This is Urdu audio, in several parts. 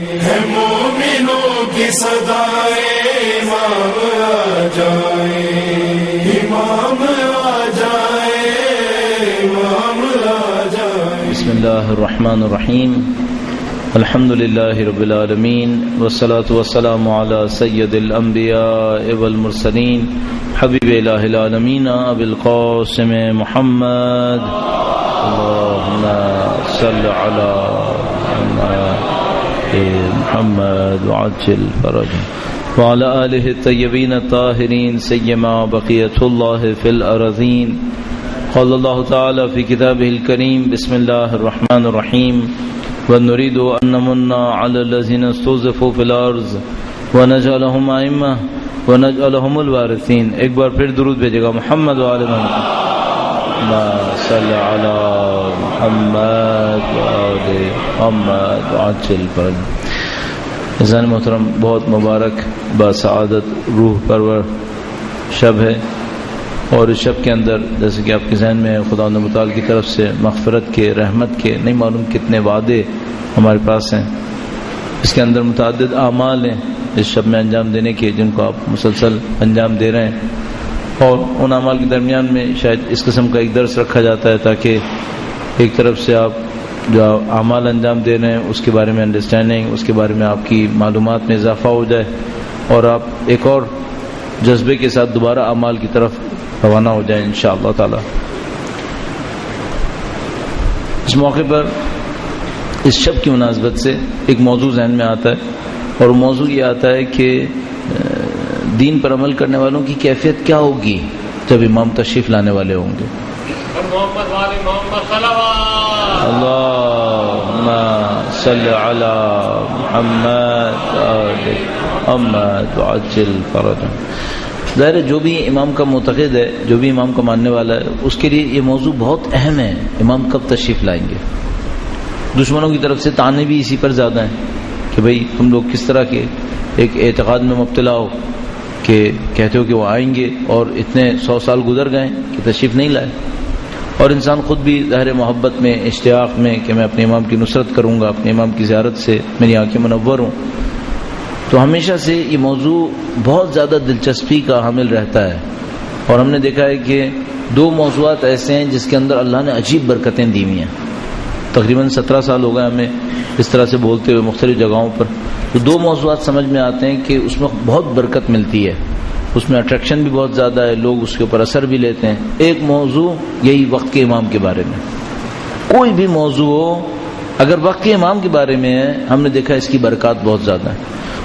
ہے مومنوں کی صدائے امام آ جائے، امام آ جائے، امام آ جائے۔ بسم اللہ الرحمن الرحیم، الحمد للہ رب العالمین، والصلاة والسلام علی سید الانبیاء والمرسلین، حبیب الہ العالمین ابی القاسم محمد، اللہم صل علی محمد وعجل فرجہ وعلى آلہ الطیبین الطاہرین سیما بقیۃ اللہ فی الارضین۔ قال اللہ تعالی فی کتابہ الکریم، بسم اللہ الرحمن الرحیم، ونريد أن نمن على الذين استضعفوا في الأرض ونجعلهم أئمة ونجعلهم الوارثين۔ ایک بار پھر درود بھیجے گا محمد وعلى محمد صلی علی محمد وعلى محمد وعجل فرجہ۔ عزیزان محترم، بہت مبارک باسعادت روح پرور شب ہے، اور اس شب کے اندر جیسے کہ آپ کے ذہن میں خداوند متعال کی طرف سے مغفرت کے، رحمت کے نہیں معلوم کتنے وعدے ہمارے پاس ہیں۔ اس کے اندر متعدد اعمال ہیں اس شب میں انجام دینے کے، جن کو آپ مسلسل انجام دے رہے ہیں، اور ان اعمال کے درمیان میں شاید اس قسم کا ایک درس رکھا جاتا ہے تاکہ ایک طرف سے آپ جو اعمال انجام دے رہے ہیں اس کے بارے میں انڈرسٹینڈنگ، اس کے بارے میں آپ کی معلومات میں اضافہ ہو جائے، اور آپ ایک اور جذبے کے ساتھ دوبارہ اعمال کی طرف روانہ ہو جائیں انشاءاللہ تعالی۔ اس موقع پر اس شب کی مناسبت سے ایک موضوع ذہن میں آتا ہے، اور موضوع یہ آتا ہے کہ دین پر عمل کرنے والوں کی کیفیت کیا ہوگی جب امام تشریف لانے والے ہوں گے۔ اللہم صلی علی محمد محمد وعجل فرجہ۔ ظاہر ہے جو بھی امام کا معتقد ہے، جو بھی امام کا ماننے والا ہے، اس کے لیے یہ موضوع بہت اہم ہے، امام کب تشریف لائیں گے۔ دشمنوں کی طرف سے طعنے بھی اسی پر زیادہ ہیں کہ بھئی تم لوگ کس طرح کے ایک اعتقاد میں مبتلا ہو کہ کہتے ہو کہ وہ آئیں گے، اور اتنے 100 سال گزر گئے کہ تشریف نہیں لائے، اور انسان خود بھی ظاہر محبت میں، اشتیاق میں کہ میں اپنے امام کی نصرت کروں گا، اپنے امام کی زیارت سے میری آنکھیں منور ہوں، تو ہمیشہ سے یہ موضوع بہت زیادہ دلچسپی کا حامل رہتا ہے۔ اور ہم نے دیکھا ہے کہ 2 موضوعات ایسے ہیں جس کے اندر اللہ نے عجیب برکتیں دی ہوئی ہیں۔ تقریباً 17 سال ہو گئے ہمیں اس طرح سے بولتے ہوئے مختلف جگہوں پر، تو 2 موضوعات سمجھ میں آتے ہیں کہ اس میں بہت برکت ملتی ہے، اس میں اٹریکشن بھی بہت زیادہ ہے، لوگ اس کے اوپر اثر بھی لیتے ہیں۔ ایک موضوع یہی وقت کے امام کے بارے میں، کوئی بھی موضوع ہو اگر وقت کے امام کے بارے میں ہے، ہم نے دیکھا اس کی برکات بہت زیادہ ہے۔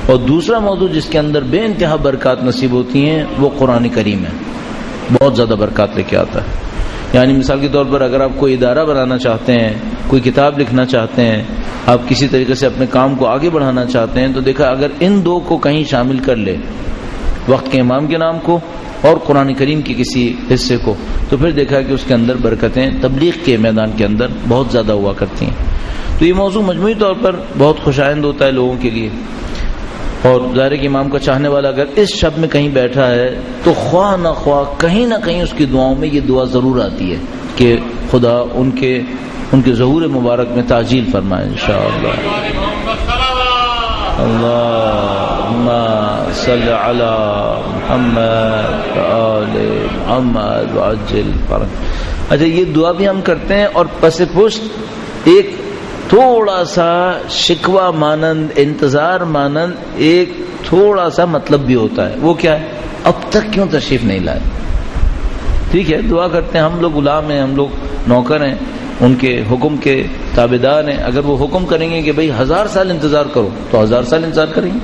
اور دوسرا موضوع جس کے اندر بے انتہا برکات نصیب ہوتی ہیں وہ قرآن کریم ہے، بہت زیادہ برکات لے کے آتا ہے۔ یعنی مثال کے طور پر اگر آپ کوئی ادارہ بنانا چاہتے ہیں، کوئی کتاب لکھنا چاہتے ہیں، آپ کسی طریقے سے اپنے کام کو آگے بڑھانا چاہتے ہیں، تو دیکھا اگر ان 2 کو کہیں شامل کر لے، وقت کے امام کے نام کو اور قرآن کریم کے کسی حصے کو، تو پھر دیکھا کہ اس کے اندر برکتیں تبلیغ کے میدان کے اندر بہت زیادہ ہوا کرتی ہیں۔ تو یہ موضوع مجموعی طور پر بہت خوشائند ہوتا ہے لوگوں کے لیے، اور ظاہر کے امام کا چاہنے والا اگر اس شب میں کہیں بیٹھا ہے تو خواہ نہ خواہ کہیں نہ کہیں اس کی دعاؤں میں یہ دعا ضرور آتی ہے کہ خدا ان کے ظہور مبارک میں تعجیل فرمائے انشاءاللہ۔ اللہم صلی علی محمد وآل محمد وعجل فرجہ۔ اچھا، یہ دعا بھی ہم کرتے ہیں، اور پس پشت ایک تھوڑا سا شکوہ مانند، انتظار مانند ایک تھوڑا سا مطلب بھی ہوتا ہے۔ وہ کیا ہے؟ اب تک کیوں تشریف نہیں لائے؟ ٹھیک ہے، دعا کرتے ہیں، ہم لوگ غلام ہیں، ہم لوگ نوکر ہیں، ان کے حکم کے تابعدار ہیں۔ اگر وہ حکم کریں گے کہ بھئی 1000 سال انتظار کرو تو 1000 سال انتظار کریں گے۔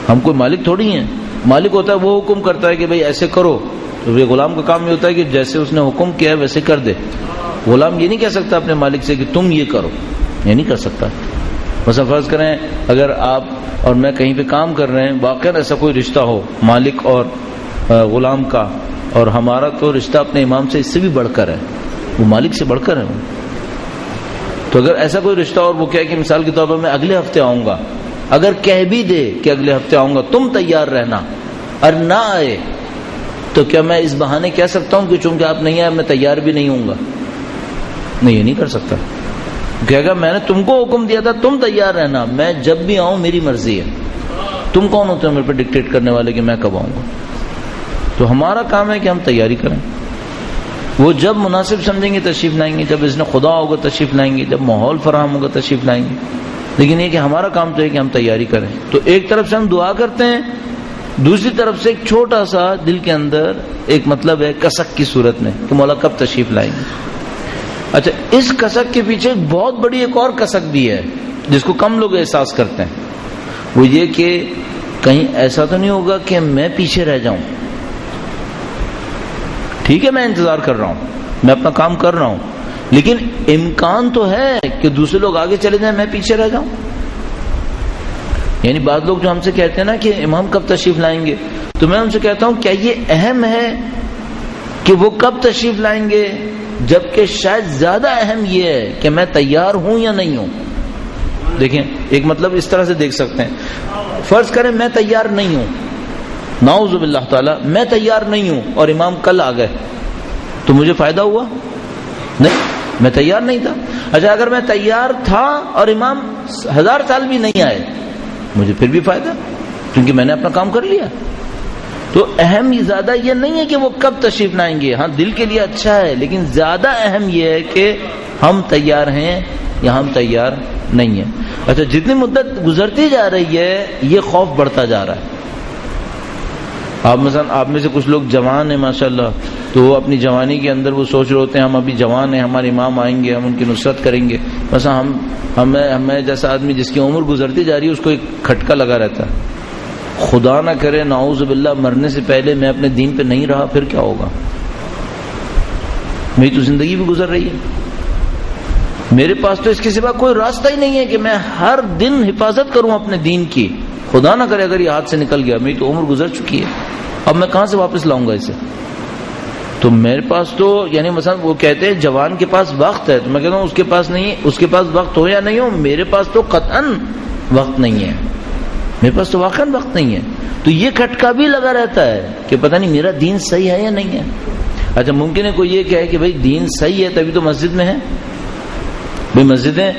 ہم کوئی مالک تھوڑی ہیں، مالک ہوتا ہے وہ حکم کرتا ہے کہ بھئی ایسے کرو، تو یہ غلام کا کام یہ ہوتا ہے کہ جیسے اس نے حکم کیا ہے ویسے کر دے۔ غلام یہ نہیں کہہ سکتا اپنے مالک سے کہ تم یہ کرو، یہ نہیں کر سکتا۔ مثلا فرض کریں اگر آپ اور میں کہیں پہ کام کر رہے ہیں، واقعا ایسا کوئی رشتہ ہو مالک اور غلام کا، اور ہمارا تو رشتہ اپنے امام سے اس سے بھی بڑھ کر ہے، وہ مالک سے بڑھ کر ہے، تو اگر ایسا کوئی رشتہ اور وہ کہے کہ مثال کے طور پر میں اگلے ہفتے آؤں گا، اگر کہہ بھی دے کہ اگلے ہفتے آؤں گا تم تیار رہنا، اور نہ آئے تو کیا میں اس بہانے کہہ سکتا ہوں کہ چونکہ آپ نہیں آئے میں تیار بھی نہیں ہوں گا؟ نہیں، یہ نہیں کر سکتا۔ کہے گا میں نے تم کو حکم دیا تھا تم تیار رہنا، میں جب بھی آؤں میری مرضی ہے، تم کون ہوتے ہو میرے پہ ڈکٹیٹ کرنے والے کہ میں کب آؤں گا؟ تو ہمارا کام ہے کہ ہم تیاری کریں، وہ جب مناسب سمجھیں گے تشریف لائیں گے، جب اذن خدا ہوگا تشریف لائیں گے، جب ماحول فراہم ہوگا تشریف لائیں گے، لیکن یہ کہ ہمارا کام تو ہے کہ ہم تیاری کریں۔ تو ایک طرف سے ہم دعا کرتے ہیں، دوسری طرف سے ایک چھوٹا سا دل کے اندر ایک مطلب ہے کسک کی صورت میں کہ مولا کب تشریف لائیں گے۔ اچھا، اس کسک کے پیچھے بہت بڑی ایک اور کسک بھی ہے جس کو کم لوگ احساس کرتے ہیں، وہ یہ کہ کہیں ایسا تو نہیں ہوگا کہ میں پیچھے رہ جاؤں۔ ٹھیک ہے، میں انتظار کر رہا ہوں، میں اپنا کام کر رہا ہوں، لیکن امکان تو ہے کہ دوسرے لوگ آگے چلے جائیں، میں پیچھے رہ جاؤں۔ یعنی بعض لوگ جو ہم سے کہتے ہیں نا کہ امام کب تشریف لائیں گے، تو میں ان سے کہتا ہوں کیا یہ اہم ہے کہ وہ کب تشریف لائیں گے، جبکہ شاید زیادہ اہم یہ ہے کہ میں تیار ہوں یا نہیں ہوں۔ دیکھیں، ایک مطلب اس طرح سے دیکھ سکتے ہیں، فرض کریں میں تیار نہیں ہوں، نعوذ باللہ تعالی میں تیار نہیں ہوں اور امام کل آ گئے، تو مجھے فائدہ ہوا؟ نہیں، میں تیار نہیں تھا۔ اچھا، اگر میں تیار تھا اور امام 1000 سال بھی نہیں آئے، مجھے پھر بھی فائدہ، کیونکہ میں نے اپنا کام کر لیا۔ تو اہم زیادہ یہ نہیں ہے کہ وہ کب تشریف لائیں گے، ہاں دل کے لیے اچھا ہے، لیکن زیادہ اہم یہ ہے کہ ہم تیار ہیں یا ہم تیار نہیں ہیں۔ اچھا، جتنی مدت گزرتی جا رہی ہے یہ خوف بڑھتا جا رہا ہے۔ آپ مثلا آپ میں سے کچھ لوگ جوان ہیں ماشاءاللہ، تو وہ اپنی جوانی کے اندر وہ سوچ رہے ہوتے ہیں ہم ابھی جوان ہیں، ہمارے امام آئیں گے، ہم ان کی نصرت کریں گے۔ مثلا ہمیں جیسا آدمی جس کی عمر گزرتی جا رہی ہے اس کو ایک کھٹکا لگا رہتا ہے، خدا نہ کرے نعوذ باللہ مرنے سے پہلے میں اپنے دین پہ نہیں رہا، پھر کیا ہوگا؟ میری تو زندگی بھی گزر رہی ہے، میرے پاس تو اس کے سوا کوئی راستہ ہی نہیں ہے کہ میں ہر دن حفاظت کروں اپنے دین کی، خدا نہ کرے اگر یہ ہاتھ سے نکل گیا، میری تو عمر گزر چکی ہے، اب میں کہاں سے واپس لاؤں گا اسے؟ تو میرے پاس تو یعنی مثلا وہ کہتے ہیں جوان کے پاس وقت ہے، تو میں کہتا ہوں اس کے پاس نہیں، اس کے پاس وقت ہو یا نہیں ہو، میرے پاس تو قطعاً وقت نہیں ہے، میرے پاس تو واقعاً وقت نہیں ہے۔ تو یہ کھٹکا بھی لگا رہتا ہے کہ پتہ نہیں میرا دین صحیح ہے یا نہیں ہے۔ اچھا، ممکن ہے کوئی یہ کہے کہ بھائی دین صحیح ہے تبھی تو مسجد میں ہے، بھائی مسجدیں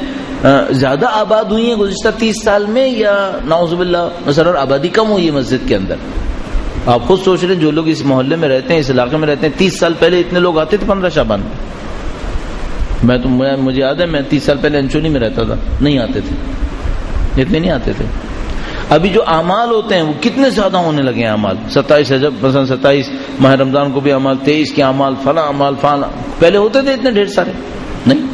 زیادہ آباد ہوئی ہیں گزشتہ 30 سال میں یا نعوذ باللہ مثلا آبادی کم ہوئی ہے مسجد کے اندر؟ آپ خود سوچ رہے ہیں، جو لوگ اس محلے میں رہتے ہیں، اس علاقے میں رہتے ہیں، 30 سال پہلے اتنے لوگ آتے تھے 15 شعبان میں؟ مجھے یاد ہے میں 30 سال پہلے انچونی میں رہتا تھا، نہیں آتے تھے، اتنے نہیں آتے تھے۔ ابھی جو اعمال ہوتے ہیں وہ کتنے زیادہ ہونے لگے ہیں، اعمال 27 رجب مثلا 27 ماہ رمضان کو بھی اعمال، 23 کے اعمال، فلاں اعمال فلاں، پہلے ہوتے تھے اتنے ڈھیر سارے نہیں۔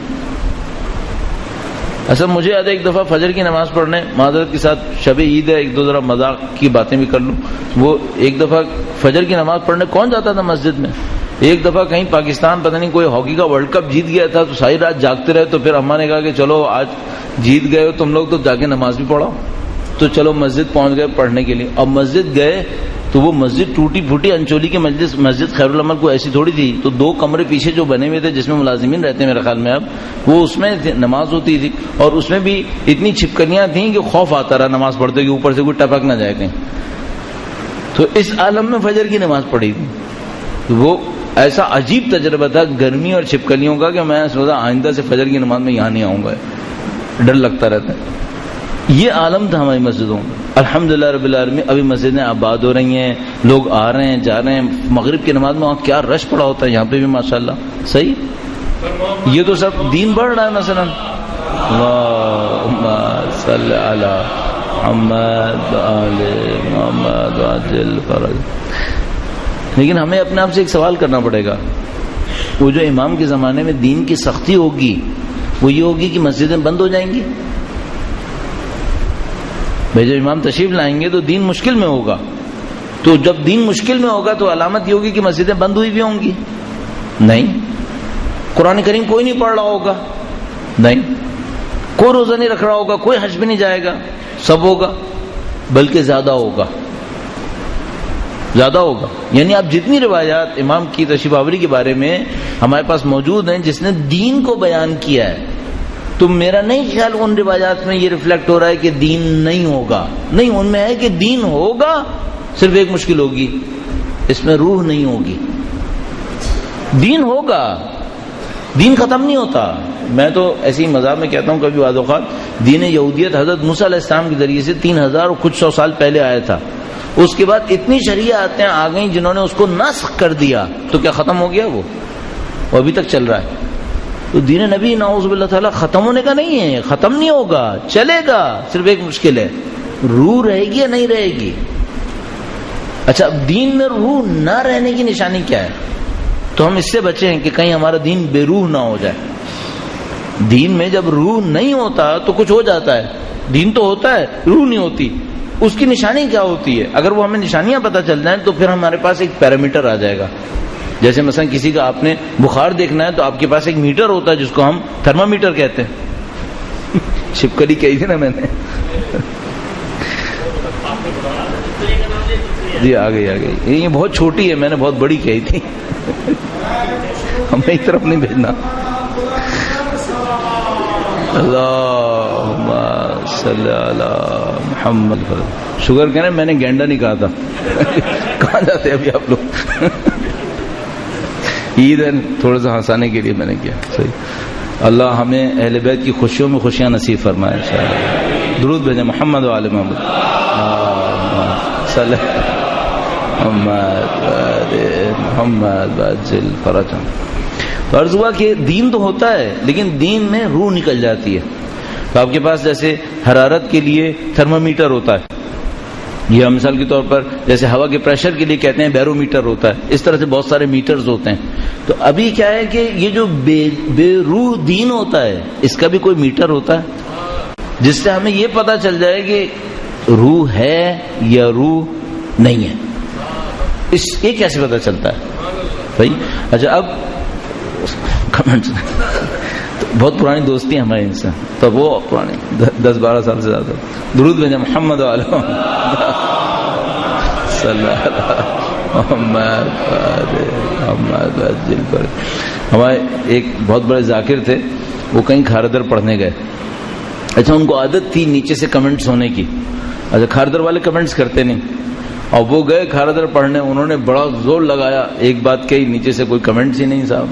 اصل مجھے یاد ہے ایک دفعہ فجر کی نماز پڑھنے، معذرت کے ساتھ شب عید ہے، ایک دو ذرا مذاق کی باتیں بھی کر لوں، وہ ایک دفعہ فجر کی نماز پڑھنے کون جاتا تھا مسجد میں؟ ایک دفعہ کہیں پاکستان پتہ نہیں کوئی ہاکی کا ورلڈ کپ جیت گیا تھا، تو ساری رات جاگتے رہے، تو پھر اماں نے کہا کہ چلو آج جیت گئے ہو تم لوگ تو جا کے نماز بھی پڑھو، تو چلو مسجد پہنچ گئے پڑھنے کے لیے۔ اب مسجد گئے تو وہ مسجد ٹوٹی پھوٹی، انچولی کی مسجد خیر العمل کو ایسی تھوڑی تھی، تو 2 کمرے پیچھے جو بنے ہوئے تھے جس میں ملازمین رہتے ہیں میرے خیال میں اب، وہ اس میں نماز ہوتی تھی، اور اس میں بھی اتنی چھپکلیاں تھیں کہ خوف آتا رہا نماز پڑھتے کہ اوپر سے کوئی ٹپک نہ جائے کہیں۔ تو اس عالم میں فجر کی نماز پڑھی تھی، تو وہ ایسا عجیب تجربہ تھا گرمی اور چھپکلیوں کا کہ میں سوچا آئندہ سے فجر کی نماز میں یہاں نہیں آؤں گا، ڈر لگتا رہتا ہے۔ یہ عالم تھا ہماری مسجدوں میں۔ الحمدللہ رب العالمین، ابھی مسجدیں آباد ہو رہی ہیں، لوگ آ رہے ہیں جا رہے ہیں، مغرب کی نماز میں وہاں کیا رش پڑا ہوتا ہے، یہاں پہ بھی ماشاءاللہ صحیح۔ یہ تو سب دین بڑھ رہا ہے، مثلا اللہم صلی علی محمد آل محمد عجل فرج۔ لیکن ہمیں اپنے آپ سے ایک سوال کرنا پڑے گا، وہ جو امام کے زمانے میں دین کی سختی ہوگی وہ یہ ہوگی کہ مسجدیں بند ہو جائیں گی؟ بھائی جب امام تشریف لائیں گے تو دین مشکل میں ہوگا، تو جب دین مشکل میں ہوگا تو علامت یہ ہوگی کہ مسجدیں بند ہوئی بھی ہوں گی؟ نہیں۔ قرآن کریم کوئی نہیں پڑھ رہا ہوگا؟ نہیں۔ کوئی روزہ نہیں رکھ رہا ہوگا، کوئی حج بھی نہیں جائے گا، سب ہوگا، بلکہ زیادہ ہوگا، زیادہ ہوگا۔ یعنی آپ جتنی روایات امام کی تشریف آوری کے بارے میں ہمارے پاس موجود ہیں جس نے دین کو بیان کیا ہے، تو میرا نہیں خیال ان روایات میں یہ ریفلیکٹ ہو رہا ہے کہ دین نہیں ہوگا، نہیں، ان میں ہے کہ دین ہوگا، صرف ایک مشکل ہوگی، اس میں روح نہیں ہوگی۔ دین ہوگا، دین ختم نہیں ہوتا، میں تو ایسی مذاق میں کہتا ہوں کبھی بعض اوقات دین یہودیت حضرت موسیٰ علیہ السلام کے ذریعے سے 3000 اور کچھ 100 سال پہلے آیا تھا، اس کے بعد اتنی شریعتیں آ گئیں جنہوں نے اس کو نسخ کر دیا، تو کیا ختم ہو گیا وہ ابھی تک چل رہا ہے؟ تو دین نبی نعوذ باللہ تعالیٰ ختم ہونے کا نہیں ہے، ختم نہیں ہوگا، چلے گا، صرف ایک مشکل ہے روح رہے گی یا نہیں رہے گی۔ اچھا اب دین میں روح نہ رہنے کی نشانی کیا ہے؟ تو ہم اس سے بچے ہیں کہ کہیں ہمارا دین بے روح نہ ہو جائے۔ دین میں جب روح نہیں ہوتا تو کچھ ہو جاتا ہے، دین تو ہوتا ہے روح نہیں ہوتی، اس کی نشانی کیا ہوتی ہے؟ اگر وہ ہمیں نشانیاں پتہ چل جائیں تو پھر ہمارے پاس ایک پیرامیٹر آ جائے گا۔ جیسے مثلا کسی کا آپ نے بخار دیکھنا ہے تو آپ کے پاس ایک میٹر ہوتا ہے جس کو ہم تھرمامیٹر کہتے ہیں۔ چھپکلی کہی تھی نا میں نے، جی آ گئی یہ بہت چھوٹی ہے، میں نے بہت بڑی کہی تھی، ہمیں ایک طرف نہیں بھیجنا۔ اللہم صلی علی محمد۔ شوگر کہنے میں نے گینڈا نہیں کہا تھا۔ کہاں جاتے ابھی آپ لوگ؟ عید ہے، تھوڑا سا ہنسانے کے لیے میں نے کیا۔ صحیح، اللہ ہمیں اہل بیت کی خوشیوں میں خوشیاں نصیب فرمائے انشاءاللہ۔ درود بھیجیں محمد و آل محمد صلی محمد باجل فرجم۔ تو عرض ہوا کہ دین تو ہوتا ہے لیکن دین میں روح نکل جاتی ہے۔ تو آپ کے پاس جیسے حرارت کے لیے تھرمامیٹر ہوتا ہے، یہ مثال کے طور پر جیسے ہوا کے پریشر کے لیے کہتے ہیں بیرو میٹر ہوتا ہے، اس طرح سے بہت سارے میٹرز ہوتے ہیں۔ تو ابھی کیا ہے کہ یہ جو بے روح دین ہوتا ہے اس کا بھی کوئی میٹر ہوتا ہے جس سے ہمیں یہ پتہ چل جائے کہ روح ہے یا روح نہیں ہے، یہ کیسے پتہ چلتا ہے بھائی؟ اچھا اب کمنٹس بہت پرانی دوستی ہے ہماری ان سے، تو وہ پرانی 10-12 سال سے زیادہ۔ درود بھیجیں محمد و آل صلی محمد۔ ہمارے ایک بہت بڑے ذاکر تھے، وہ کہیں کھاردر پڑھنے گئے۔ اچھا ان کو عادت تھی نیچے سے کمنٹس ہونے کی، اچھا کھاردر والے کمنٹس کرتے نہیں، اور وہ گئے کھاردر پڑھنے، انہوں نے بڑا زور لگایا، ایک بات کہی، نیچے سے کوئی کمنٹس ہی نہیں صاحب،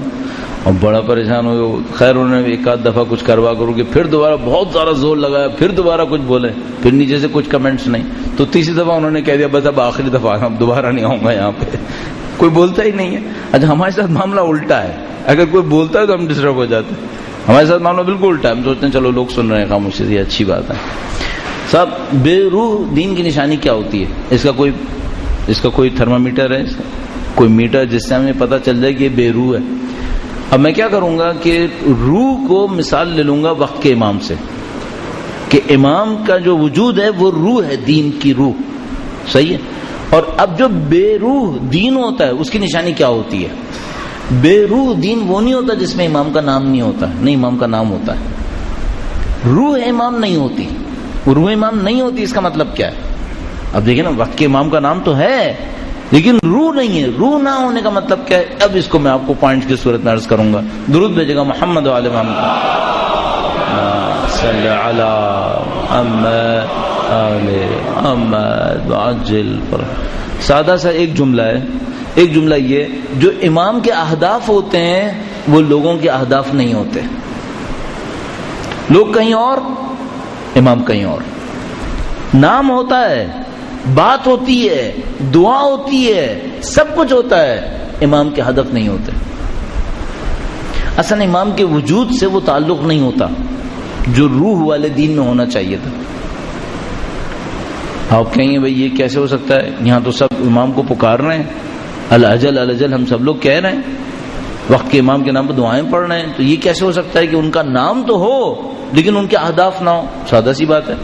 اور بڑا پریشان ہوئے۔ خیر انہوں نے ایک آدھ دفعہ کچھ کروا کرو کہ پھر دوبارہ بہت زیادہ زور لگایا، پھر دوبارہ کچھ بولے، پھر نیچے سے کچھ کمنٹس نہیں، تو تیسری دفعہ انہوں نے کہہ دیا بس اب آخری دفعہ اب دوبارہ نہیں آؤں گا یہاں پہ، کوئی بولتا ہی نہیں ہے۔ اچھا ہمارے ساتھ معاملہ الٹا ہے، اگر کوئی بولتا ہے تو ہم ڈسٹرب ہو جاتے ہیں، ہمارے ساتھ معاملہ بالکل الٹا ہے، ہم سوچتے ہیں چلو لوگ سن رہے ہیں خاموشی سے، یہ اچھی بات ہے۔ صاحب بے روح دین کی نشانی کیا ہوتی ہے؟ اس کا کوئی تھرمامیٹر ہے، اس کا کوئی میٹر جس سے ہمیں پتہ چل جائے کہ یہ بے روح ہے؟ اب میں کیا کروں گا کہ روح کو مثال لے لوں گا وقت کے امام سے، کہ امام کا جو وجود ہے وہ روح ہے، دین کی روح، صحیح ہے۔ اور اب جو بے روح دین ہوتا ہے اس کی نشانی کیا ہوتی ہے؟ بے روح دین وہ نہیں ہوتا جس میں امام کا نام نہیں ہوتا، نہیں امام کا نام ہوتا ہے، روح امام نہیں ہوتی، روح امام نہیں ہوتی، اس کا مطلب کیا ہے؟ اب دیکھیں نا، وقت کے امام کا نام تو ہے لیکن روح نہیں ہے، روح نہ ہونے کا مطلب کیا ہے؟ اب اس کو میں آپ کو پوائنٹ کی صورت میں عرض کروں گا۔ درود بھیجے گا محمد و آل محمد صلی علی محمد آل محمد وعجل فرج۔ سادہ سا ایک جملہ ہے، ایک جملہ یہ، جو امام کے اہداف ہوتے ہیں وہ لوگوں کے اہداف نہیں ہوتے، لوگ کہیں اور امام کہیں اور، نام ہوتا ہے، بات ہوتی ہے، دعا ہوتی ہے، سب کچھ ہوتا ہے، امام کے ہدف نہیں ہوتے۔ اصل امام کے وجود سے وہ تعلق نہیں ہوتا جو روح والے دین میں ہونا چاہیے تھا۔ آپ کہیں گے بھئی یہ کیسے ہو سکتا ہے؟ یہاں تو سب امام کو پکار رہے ہیں، الاجل الاجل ہم سب لوگ کہہ رہے ہیں، وقت کے امام کے نام پر دعائیں پڑھ رہے ہیں، تو یہ کیسے ہو سکتا ہے کہ ان کا نام تو ہو لیکن ان کے اہداف نہ ہو؟ سادہ سی بات ہے،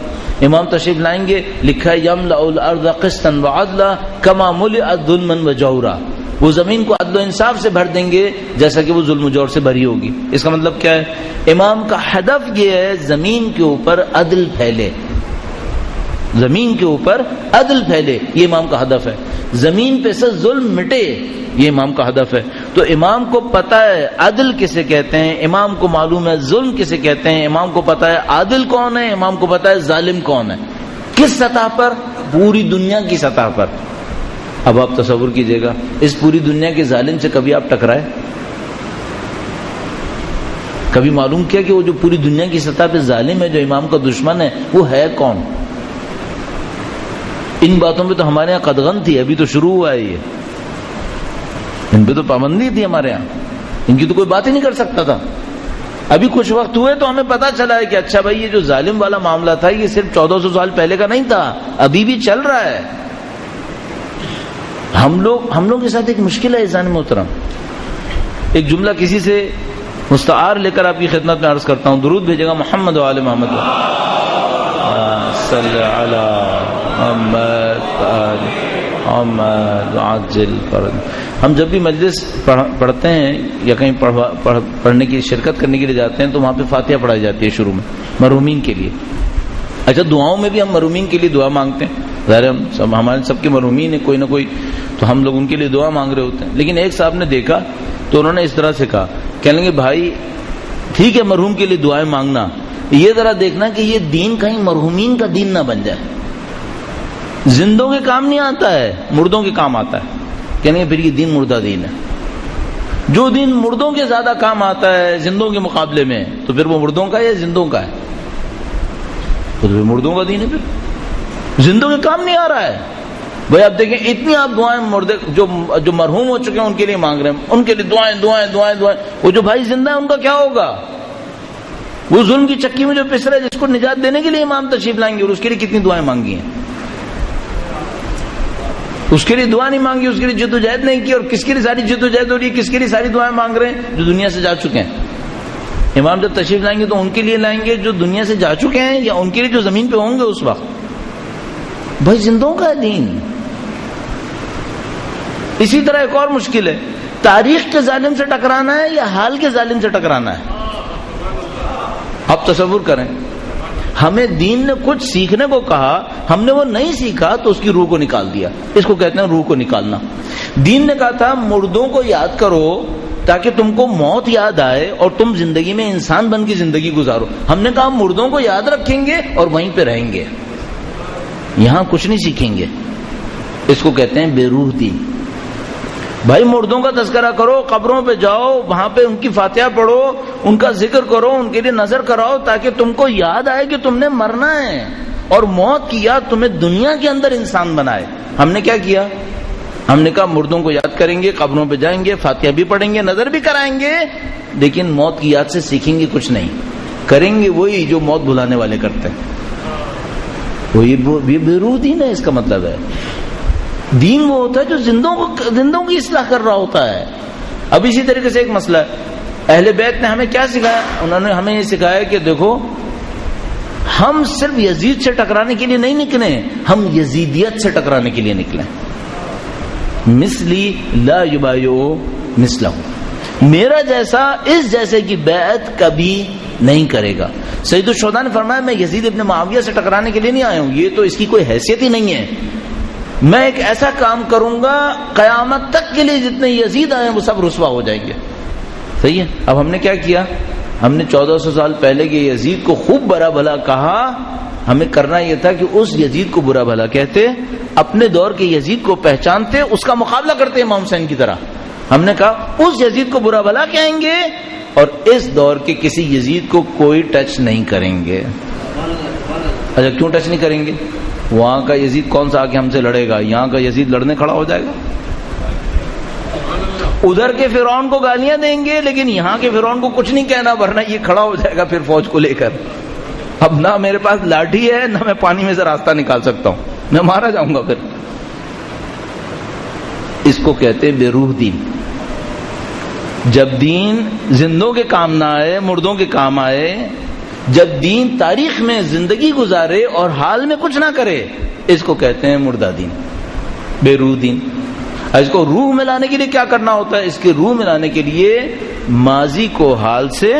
امام تشریف لائیں گے، لکھا ہے یملأ الارض قسطا وعدلا کما ملئت ظلما وجورا، وہ زمین کو عدل و انصاف سے بھر دیں گے جیسا کہ وہ ظلم و جور سے بھری ہوگی۔ اس کا مطلب کیا ہے؟ امام کا ہدف یہ ہے زمین کے اوپر عدل پھیلے، زمین کے اوپر عدل پھیلے، یہ امام کا ہدف ہے، زمین پہ سے ظلم مٹے، یہ امام کا ہدف ہے۔ تو امام کو پتہ ہے عدل کسے کہتے ہیں، امام کو معلوم ہے ظلم کسے کہتے ہیں، امام کو پتہ ہے عادل کون ہے، امام کو پتہ ہے ظالم کون ہے۔ کس سطح پر؟ پوری دنیا کی سطح پر۔ اب آپ تصور کیجئے گا اس پوری دنیا کے ظالم سے کبھی آپ ٹکرائے؟ کبھی معلوم کیا کہ وہ جو پوری دنیا کی سطح پہ ظالم ہے، جو امام کا دشمن ہے، وہ ہے کون؟ ان باتوں پہ تو ہمارے یہاں قدغن تھی، ابھی تو شروع ہوا ہے، یہ ان پہ تو پابندی تھی ہمارے یہاں، ان کی تو کوئی بات ہی نہیں کر سکتا تھا۔ ابھی کچھ وقت ہوئے تو ہمیں پتا چلا ہے کہ اچھا بھائی یہ جو ظالم والا معاملہ تھا یہ صرف 1400 سال پہلے کا نہیں تھا، ابھی بھی چل رہا ہے۔ ہم لوگ کے ساتھ ایک مشکل ہے عزیزان محترم، ایک جملہ کسی سے مستعار لے کر آپ کی خدمت میں عرض کرتا ہوں، درود بھیجے گا محمد و آل محمد صلی علی محمد آل محمد عجل فرج۔ ہم جب بھی مجلس پڑھتے ہیں یا کہیں پڑھنے کی شرکت کرنے کے لیے جاتے ہیں تو وہاں پہ فاتحہ پڑھائی جاتی ہے شروع میں مرحومین کے لیے۔ اچھا دعاؤں میں بھی ہم مرحومین کے لیے دعا مانگتے ہیں، ظاہر ہمارے سب کے مرحومین ہیں کوئی نہ کوئی، تو ہم لوگ ان کے لیے دعا مانگ رہے ہوتے ہیں۔ لیکن ایک صاحب نے دیکھا تو انہوں نے اس طرح سے کہا، کہنے لگے بھائی ٹھیک ہے مرحوم کے لیے دعائیں مانگنا، یہ ذرا دیکھنا کہ یہ دین کہیں مرحومین کا دین نہ بن جائے، زندوں کے کام نہیں آتا ہے، مردوں کے کام آتا ہے۔ کہنے پھر یہ دین مردہ دین ہے، جو دین مردوں کے زیادہ کام آتا ہے زندوں کے مقابلے میں، تو پھر وہ مردوں کا یا زندوں کا ہے؟ تو پھر مردوں کا دین ہے، پھر زندوں کے کام نہیں آ رہا ہے۔ بھائی آپ دیکھیں اتنی آپ دعائیں مردے جو مرحوم ہو چکے ہیں ان کے لیے مانگ رہے ہیں، ان کے لیے دعائیں دعائیں دعائیں دعائیں، وہ جو بھائی زندہ ہے ان کا کیا ہوگا؟ وہ ظلم کی چکی میں جو پس رہا ہے، جس کو نجات دینے کے لیے امام تشریف لائیں گے، اور اس کے لیے کتنی دعائیں مانگی ہیں، اس کے لیے دعا نہیں مانگی، اس کے لیے جدوجہد نہیں کی، اور کس کے لیے ساری جدوجہد ہو رہی ہے، کس کے لیے ساری دعائیں مانگ رہے ہیں؟ جو دنیا سے جا چکے ہیں۔ امام جب تشریف لائیں گے تو ان کے لیے لائیں گے جو دنیا سے جا چکے ہیں، یا ان کے لیے جو زمین پہ ہوں گے اس وقت؟ بھائی زندوں کا ہے دین۔ اسی طرح ایک اور مشکل ہے، تاریخ کے ظالم سے ٹکرانا ہے یا حال کے ظالم سے ٹکرانا ہے؟ اب تصور کریں، ہمیں دین نے کچھ سیکھنے کو کہا، ہم نے وہ نہیں سیکھا تو اس کی روح کو نکال دیا، اس کو کہتے ہیں روح کو نکالنا۔ دین نے کہا تھا مردوں کو یاد کرو تاکہ تم کو موت یاد آئے اور تم زندگی میں انسان بن کی زندگی گزارو، ہم نے کہا مردوں کو یاد رکھیں گے اور وہیں پہ رہیں گے، یہاں کچھ نہیں سیکھیں گے، اس کو کہتے ہیں بے روح دین۔ بھائی مردوں کا تذکرہ کرو، قبروں پہ جاؤ، وہاں پہ ان کی فاتحہ پڑھو، ان کا ذکر کرو، ان کے لیے نظر کراؤ تاکہ تم کو یاد آئے کہ تم نے مرنا ہے، اور موت کی یاد تمہیں دنیا کے اندر انسان بنائے۔ ہم نے کیا کیا؟ ہم نے کہا مردوں کو یاد کریں گے، قبروں پہ جائیں گے، فاتحہ بھی پڑھیں گے، نظر بھی کرائیں گے، لیکن موت کی یاد سے سیکھیں گے کچھ نہیں، کریں گے وہی جو موت بھلانے والے کرتے ہیں۔ وہ یہ بے روح دین ہے، اس کا مطلب ہے دین وہ ہوتا ہے جو زندوں کی اصلاح کر رہا ہوتا ہے۔ اب اسی طریقے سے ایک مسئلہ ہے، اہل بیت نے ہمیں کیا سکھایا؟ انہوں نے ہمیں یہ سکھایا کہ دیکھو ہم صرف یزید سے ٹکرانے کے لیے نہیں نکلے، ہم یزیدیت سے ٹکرانے کے لیے نکلے۔ مثلی لا یبایع مثلہ، میرا جیسا اس جیسے کی بیعت کبھی نہیں کرے گا۔ سید الشہداء نے فرمایا میں یزید ابن معاویہ سے ٹکرانے کے لیے نہیں آیا ہوں، یہ تو اس کی کوئی حیثیت ہی نہیں ہے، میں ایک ایسا کام کروں گا قیامت تک کے لیے جتنے یزید آئے وہ سب رسوا ہو جائیں گے۔ صحیح ہے؟ اب ہم نے کیا کیا؟ ہم نے 1400 سال پہلے کے یزید کو خوب برا بھلا کہا، ہمیں کرنا یہ تھا کہ اس یزید کو برا بھلا کہتے، اپنے دور کے یزید کو پہچانتے، اس کا مقابلہ کرتے امام حسین کی طرح۔ ہم نے کہا اس یزید کو برا بھلا کہیں گے اور اس دور کے کسی یزید کو کوئی ٹچ نہیں کریں گے۔ اچھا کیوں ٹچ نہیں کریں گے؟ وہاں کا یزید کون سا آ کے ہم سے لڑے گا، یہاں کا یزید لڑنے کھڑا ہو جائے گا۔ ادھر کے فرعون کو گالیاں دیں گے لیکن یہاں کے فرعون کو کچھ نہیں کہنا، ورنہ یہ کھڑا ہو جائے گا پھر فوج کو لے کر۔ اب نہ میرے پاس لاٹھی ہے نہ میں پانی میں سے راستہ نکال سکتا ہوں، میں مارا جاؤں گا پھر۔ اس کو کہتے بے روح دین۔ جب دین زندوں کے کام نہ آئے، مردوں کے کام آئے، جب دین تاریخ میں زندگی گزارے اور حال میں کچھ نہ کرے، اس کو کہتے ہیں مردہ دین، بے روح دین۔ اس کو روح ملانے کے لیے کیا کرنا ہوتا ہے؟ اس کی روح ملانے کے لیے ماضی کو حال سے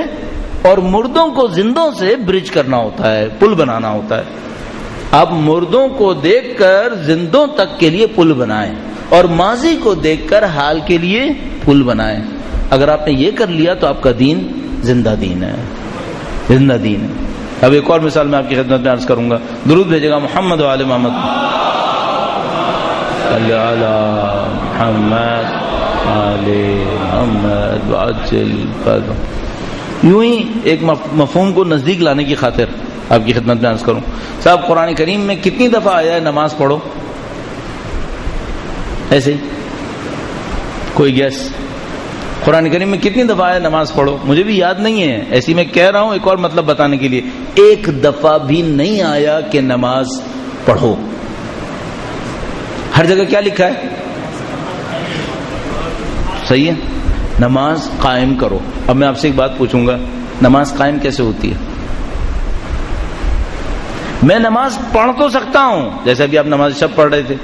اور مردوں کو زندوں سے برج کرنا ہوتا ہے، پل بنانا ہوتا ہے۔ اب مردوں کو دیکھ کر زندوں تک کے لیے پل بنائیں اور ماضی کو دیکھ کر حال کے لیے پل بنائیں۔ اگر آپ نے یہ کر لیا تو آپ کا دین زندہ دین ہے، زندہ دین ہے۔ اب ایک اور مثال میں آپ کی خدمت میں عرض کروں گا، درود بھیجے گا محمد و آل محمد صلی علی محمد آل محمد وعجل فرج۔ یوں ہی ایک مفہوم کو نزدیک لانے کی خاطر آپ کی خدمت میں عرض کروں، صاحب قرآن کریم میں کتنی دفعہ آیا ہے نماز پڑھو؟ ایسے کوئی گیس؟ قرآن کریم میں کتنی دفعہ آیا نماز پڑھو؟ مجھے بھی یاد نہیں ہے، ایسی میں کہہ رہا ہوں ایک اور مطلب بتانے کے لیے، ایک دفعہ بھی نہیں آیا کہ نماز پڑھو۔ ہر جگہ کیا لکھا ہے؟ صحیح ہے، نماز قائم کرو۔ اب میں آپ سے ایک بات پوچھوں گا، نماز قائم کیسے ہوتی ہے؟ میں نماز پڑھ تو سکتا ہوں، جیسے ابھی آپ نماز شب پڑھ رہے تھے،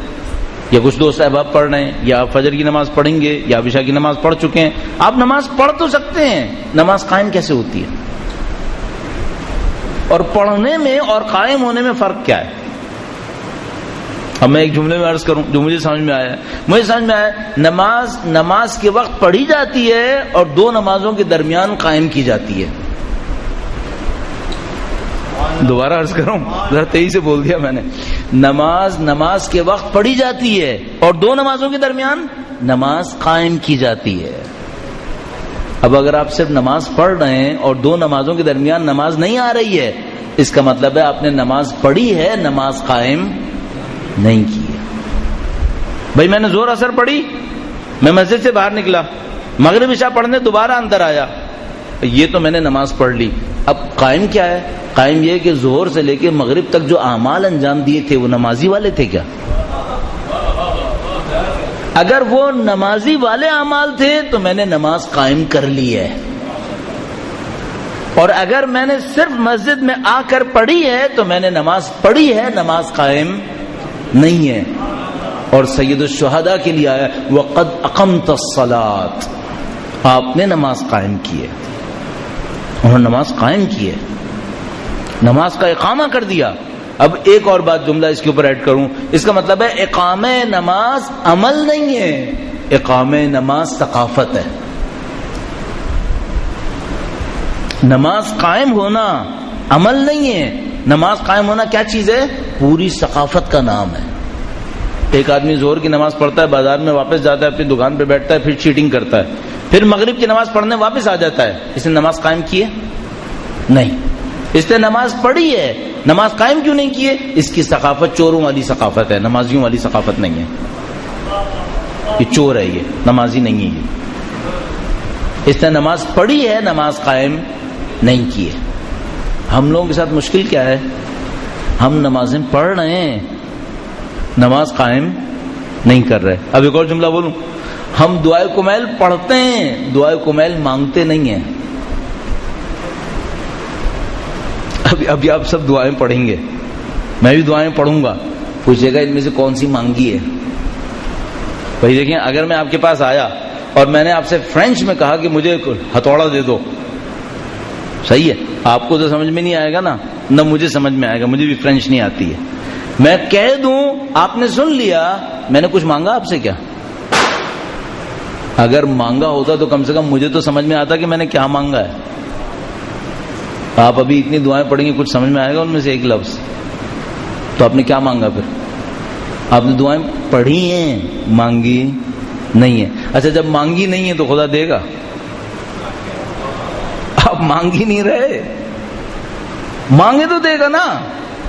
یا کچھ دوست احباب پڑھ رہے ہیں، یا آپ فجر کی نماز پڑھیں گے، یا عشاء کی نماز پڑھ چکے ہیں، آپ نماز پڑھ تو سکتے ہیں، نماز قائم کیسے ہوتی ہے؟ اور پڑھنے میں اور قائم ہونے میں فرق کیا ہے؟ اب میں ایک جملے میں عرض کروں جو مجھے سمجھ میں آیا ہے، مجھے سمجھ میں آیا نماز کے وقت پڑھی جاتی ہے اور دو نمازوں کے درمیان قائم کی جاتی ہے۔ دوبارہ عرض کروں، ذرا تیزی سے بول دیا میں نے، نماز کے وقت پڑھی جاتی ہے اور دو نمازوں کے درمیان نماز قائم کی جاتی ہے۔ اب اگر آپ صرف نماز پڑھ رہے ہیں اور دو نمازوں کے درمیان نماز نہیں آ رہی ہے، اس کا مطلب ہے آپ نے نماز پڑھی ہے، نماز قائم نہیں کی ہے۔ بھائی میں نے زور اثر پڑھی، میں مسجد سے باہر نکلا، مغرب عشاء پڑھنے دوبارہ اندر آیا، یہ تو میں نے نماز پڑھ لی، اب قائم کیا ہے؟ قائم یہ کہ ظہر سے لے کے مغرب تک جو اعمال انجام دیے تھے وہ نمازی والے تھے کیا؟ اگر وہ نمازی والے اعمال تھے تو میں نے نماز قائم کر لی ہے، اور اگر میں نے صرف مسجد میں آ کر پڑھی ہے تو میں نے نماز پڑھی ہے، نماز قائم نہیں ہے۔ اور سید الشہداء کے لیے آیا وَقَدْ أَقَمْتَ الصَّلَاةَ، آپ نے نماز قائم کی ہے، انہوں نے نماز قائم کی ہے، نماز کا اقامہ کر دیا۔ اب ایک اور بات جملہ اس کے اوپر ایڈ کروں، اس کا مطلب ہے اقامہ نماز عمل نہیں ہے، اقامہ نماز ثقافت ہے۔ نماز قائم ہونا عمل نہیں ہے، نماز قائم ہونا کیا چیز ہے؟ پوری ثقافت کا نام ہے۔ ایک آدمی ظہر کی نماز پڑھتا ہے، بازار میں واپس جاتا ہے، اپنی دکان پہ بیٹھتا ہے، پھر چیٹنگ کرتا ہے، پھر مغرب کی نماز پڑھنے واپس آ جاتا ہے، اس نے نماز قائم کی ہے؟ نہیں، اس نے نماز پڑھی ہے، نماز قائم کیوں نہیں کی ہے؟ اس کی ثقافت چوروں والی ثقافت ہے، نمازیوں والی ثقافت نہیں ہے، یہ چور ہے، یہ نمازی نہیں ہے، یہ اس نے نماز پڑھی ہے، نماز قائم نہیں کی ہے۔ ہم لوگوں کے ساتھ مشکل کیا ہے؟ ہم نمازیں پڑھ رہے ہیں، نماز قائم نہیں کر رہے۔ اب ایک اور جملہ بولوں، ہم دعائے کمیل پڑھتے ہیں، دعائے کمیل مانگتے نہیں ہیں۔ ابھی آپ سب دعائیں پڑھیں گے، میں بھی دعائیں پڑھوں گا، پوچھے گا ان میں سے کون سی مانگی ہے؟ بھائی دیکھیں، اگر میں آپ کے پاس آیا اور میں نے آپ سے فرینچ میں کہا کہ مجھے ہتھوڑا دے دو، صحیح ہے، آپ کو تو سمجھ میں نہیں آئے گا نا، نہ مجھے سمجھ میں آئے گا، مجھے بھی فرینچ نہیں آتی ہے۔ میں کہہ دوں آپ نے سن لیا، میں نے کچھ مانگا آپ سے کیا؟ اگر مانگا ہوتا تو کم سے کم مجھے تو سمجھ میں آتا کہ میں نے کیا مانگا ہے۔ آپ ابھی اتنی دعائیں پڑھیں گے، کچھ سمجھ میں آئے گا ان میں سے ایک لفظ؟ تو آپ نے کیا مانگا؟ پھر آپ نے دعائیں پڑھی ہیں، مانگی نہیں ہے۔ اچھا جب مانگی نہیں ہے تو خدا دے گا؟ آپ مانگ ہی نہیں رہے، مانگے تو دے گا نا۔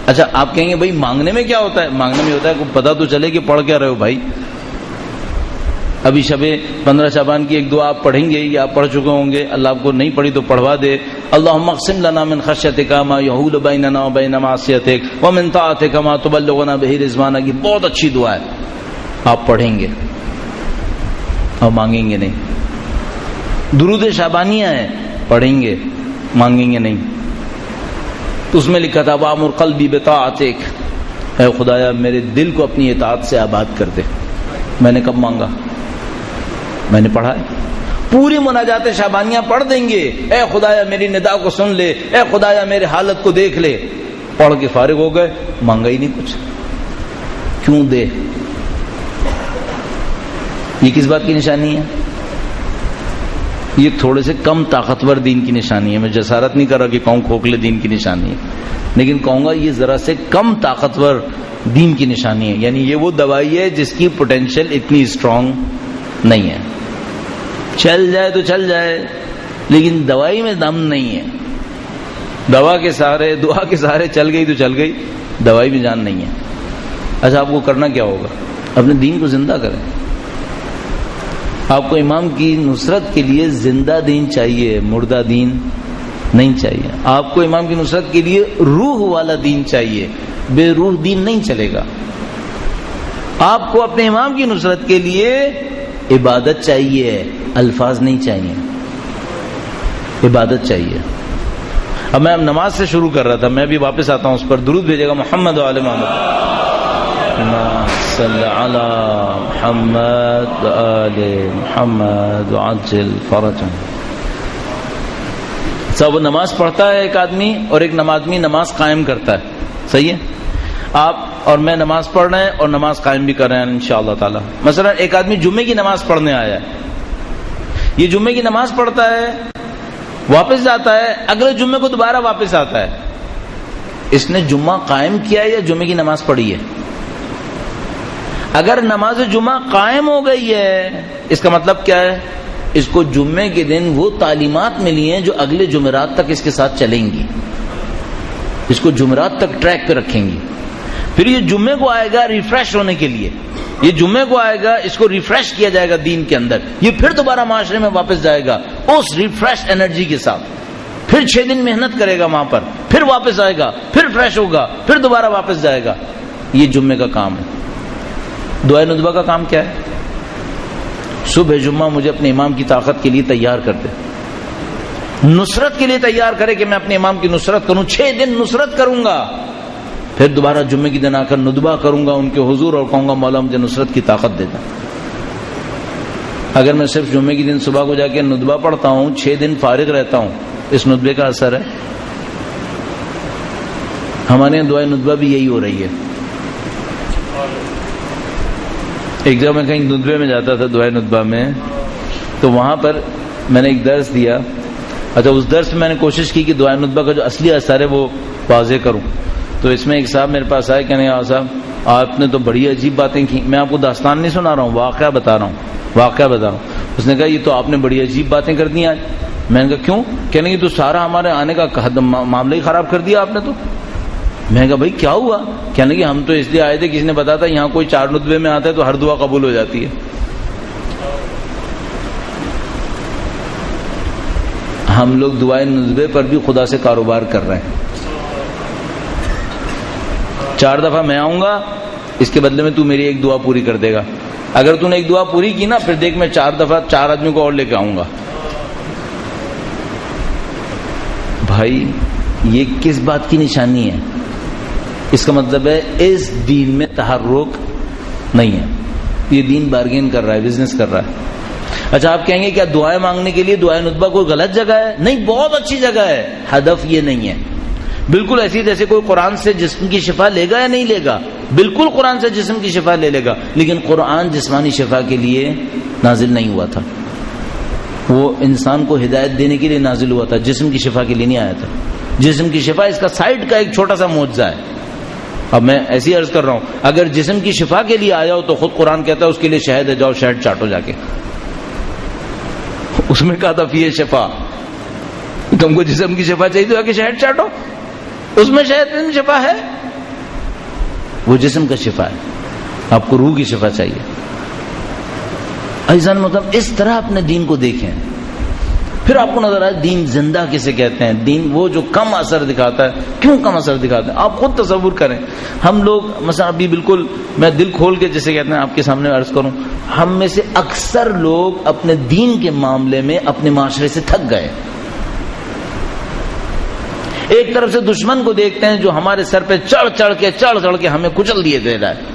اچھا آپ کہیں گے بھائی مانگنے میں کیا ہوتا ہے؟ مانگنے میں ہوتا ہے کوئی پتہ تو چلے کہ پڑھ کیا رہے ہو بھائی۔ ابھی شب 15 شعبان کی ایک دعا آپ پڑھیں گے یا آپ پڑھ چکے ہوں گے، اللہ آپ کو نہیں پڑھی تو پڑھوا دے، اللہم اقسم لنا من خشیتک ما یحول بیننا وبین معصیتک ومن طاعتک ما تبلغنا بہ رضوانک، بہت اچھی دعا ہے، آپ پڑھیں گے اور مانگیں گے نہیں۔ درود شعبانیہ ہے، پڑھیں گے، مانگیں گے نہیں۔ تو اس میں لکھا تھا وامر قلبی بطاعتک، اے خدایا میرے دل کو اپنی اطاعت سے آباد کر دے۔ میں نے کب مانگا؟ میں نے پڑھا ہے۔ پوری مناجات شعبانیہ پڑھ دیں گے، اے خدایا میری ندا کو سن لے، اے خدایا میرے حالت کو دیکھ لے، پڑھ کے فارغ ہو گئے، مانگا ہی نہیں کچھ۔ کیوں دے؟ یہ کس بات کی نشانی ہے؟ یہ تھوڑے سے کم طاقتور دین کی نشانی ہے۔ میں جسارت نہیں کر رہا کہ کہوں کھوکھلے دین کی نشانی ہے، لیکن کہوں گا یہ ذرا سے کم طاقتور دین کی نشانی ہے، یعنی یہ وہ دوائی ہے جس کی پوٹینشیل اتنی اسٹرانگ نہیں ہے، چل جائے تو چل جائے، لیکن دوائی میں دم نہیں ہے. دوا کے سہارے دعا کے سہارے چل گئی تو چل گئی, دوائی میں جان نہیں ہے. اچھا آپ کو کرنا کیا ہوگا؟ اپنے دین کو زندہ کریں. آپ کو امام کی نصرت کے لیے زندہ دین چاہیے, مردہ دین نہیں چاہیے. آپ کو امام کی نصرت کے لیے روح والا دین چاہیے, بے روح دین نہیں چلے گا. آپ کو اپنے امام کی نصرت کے لیے عبادت چاہیے, الفاظ نہیں چاہیے, عبادت چاہیے. اب میں نماز سے شروع کر رہا تھا, میں بھی واپس آتا ہوں اس پر. درود بھیجے گا محمد وعلی محمد صلی علی محمد وآل محمد وعجل فرجهم. سب نماز پڑھتا ہے ایک آدمی, اور ایک آدمی نماز قائم کرتا ہے. صحیح ہے؟ آپ اور میں نماز پڑھ رہے ہیں اور نماز قائم بھی کر رہے ہیں انشاءاللہ تعالی. مثلا ایک آدمی جمعے کی نماز پڑھنے آیا ہے, یہ جمعے کی نماز پڑھتا ہے, واپس جاتا ہے, اگلے جمعے کو دوبارہ واپس آتا ہے. اس نے جمعہ قائم کیا ہے یا جمعے کی نماز پڑھی ہے؟ اگر نماز جمعہ قائم ہو گئی ہے, اس کا مطلب کیا ہے؟ اس کو جمعے کے دن وہ تعلیمات ملی ہیں جو اگلے جمعرات تک اس کے ساتھ چلیں گی, اس کو جمعرات تک ٹریک پہ رکھیں گی. پھر یہ جمعے کو آئے گا ریفریش ہونے کے لیے, یہ جمعے کو آئے گا, اس کو ریفریش کیا جائے گا دین کے اندر. یہ پھر دوبارہ معاشرے میں واپس جائے گا اس ریفریش انرجی کے ساتھ. پھر 6 دن محنت کرے گا وہاں پر, پھر واپس آئے گا, پھر فریش ہوگا, پھر دوبارہ واپس جائے گا. یہ جمعے کا کام ہے. دعائے ندبہ کا کام کیا ہے؟ صبح جمعہ مجھے اپنے امام کی طاقت کے لیے تیار کر دے, نصرت کے لیے تیار کرے کہ میں اپنے امام کی نصرت کروں. 6 دن نصرت کروں گا, پھر دوبارہ جمعے کی دن آ کر ندبہ کروں گا ان کے حضور اور کہوں گا مولا مجھے نصرت کی طاقت دے دے. اگر میں صرف جمعے کی دن صبح کو جا کے ندبہ پڑھتا ہوں, 6 دن فارغ رہتا ہوں, اس ندبے کا اثر ہے؟ ہمارے یہاں دعائے ندبہ بھی یہی ہو رہی ہے. ایک جگہ میں کہیں ندبے میں جاتا تھا, دعائے ندبہ میں, تو وہاں پر میں نے ایک درس دیا. اچھا اس درس میں نے کوشش کی کہ دعائے ندبہ کا جو اصلی اثر ہے وہ واضح کروں. تو اس میں ایک صاحب میرے پاس آئے, کہنے لگے صاحب آپ نے تو بڑی عجیب باتیں کی. میں آپ کو داستان نہیں سنا رہا ہوں, واقعہ بتا رہا ہوں, واقعہ بتا رہا ہوں. اس نے کہا یہ تو آپ نے بڑی عجیب باتیں کر دی آج. میں نے کہا کیوں؟ کہنے لگے تو سارا ہمارے آنے کا معاملہ ہی خراب کر دیا آپ نے. تو میں نے کہا بھائی کیا ہوا؟ کہنے لگے ہم تو اس لیے آئے تھے, کسی نے بتایا تھا یہاں کوئی 4 ندبے میں آتا ہے تو ہر دعا قبول ہو جاتی ہے. ہم لوگ دعائے ندبے پر بھی خدا سے کاروبار کر رہے ہیں. 4 دفعہ میں آؤں گا, اس کے بدلے میں تو میری ایک دعا پوری کر دے گا. اگر تو نے ایک دعا پوری کی نا, پھر دیکھ میں 4 دفعہ 4 آدمیوں کو اور لے کے آؤں گا. بھائی یہ کس بات کی نشانی ہے؟ اس کا مطلب ہے اس دین میں تحرک نہیں ہے, یہ دین بارگین کر رہا ہے, بزنس کر رہا ہے. اچھا آپ کہیں گے کیا دعائیں مانگنے کے لیے دعائے ندبہ کوئی غلط جگہ ہے؟ نہیں, بہت اچھی جگہ ہے. ہدف یہ نہیں ہے. بالکل ایسی جیسے کوئی قرآن سے جسم کی شفا لے گا یا نہیں لے گا, بالکل قرآن سے جسم کی شفا لے گا, لیکن قرآن جسمانی شفا کے لیے نازل نہیں ہوا تھا. وہ انسان کو ہدایت دینے کے لیے نازل ہوا تھا, جسم کی شفا کے لیے نہیں آیا تھا. جسم کی شفا اس کا سائڈ کا ایک چھوٹا سا معجزہ ہے. اب میں ایسی عرض کر رہا ہوں, اگر جسم کی شفا کے لیے آیا ہو تو خود قرآن کہتا ہے اس کے لیے شہد ہے, جاؤ شہد چاٹو جا کے. اس میں کہا تھا فی شفا, تم کو جسم کی شفا چاہیے تو جا کے شہد چاٹو, اس میں شہد شفا ہے, وہ جسم کا شفا ہے. آپ کو روح کی شفا چاہیے. عزیزان مطلب اس طرح اپنے دین کو دیکھیں, پھر آپ کو نظر آئے دین زندہ کسے کہتے ہیں. دین وہ جو کم اثر دکھاتا ہے. کیوں کم اثر دکھاتا ہے؟ آپ خود تصور کریں. ہم لوگ مثلا ابھی بالکل میں دل کھول کے جسے کہتے ہیں آپ کے سامنے عرض کروں, ہم میں سے اکثر لوگ اپنے دین کے معاملے میں اپنے معاشرے سے تھک گئے. ایک طرف سے دشمن کو دیکھتے ہیں جو ہمارے سر پہ چڑھ چڑھ کے ہمیں کچل دیے دے رہا ہے.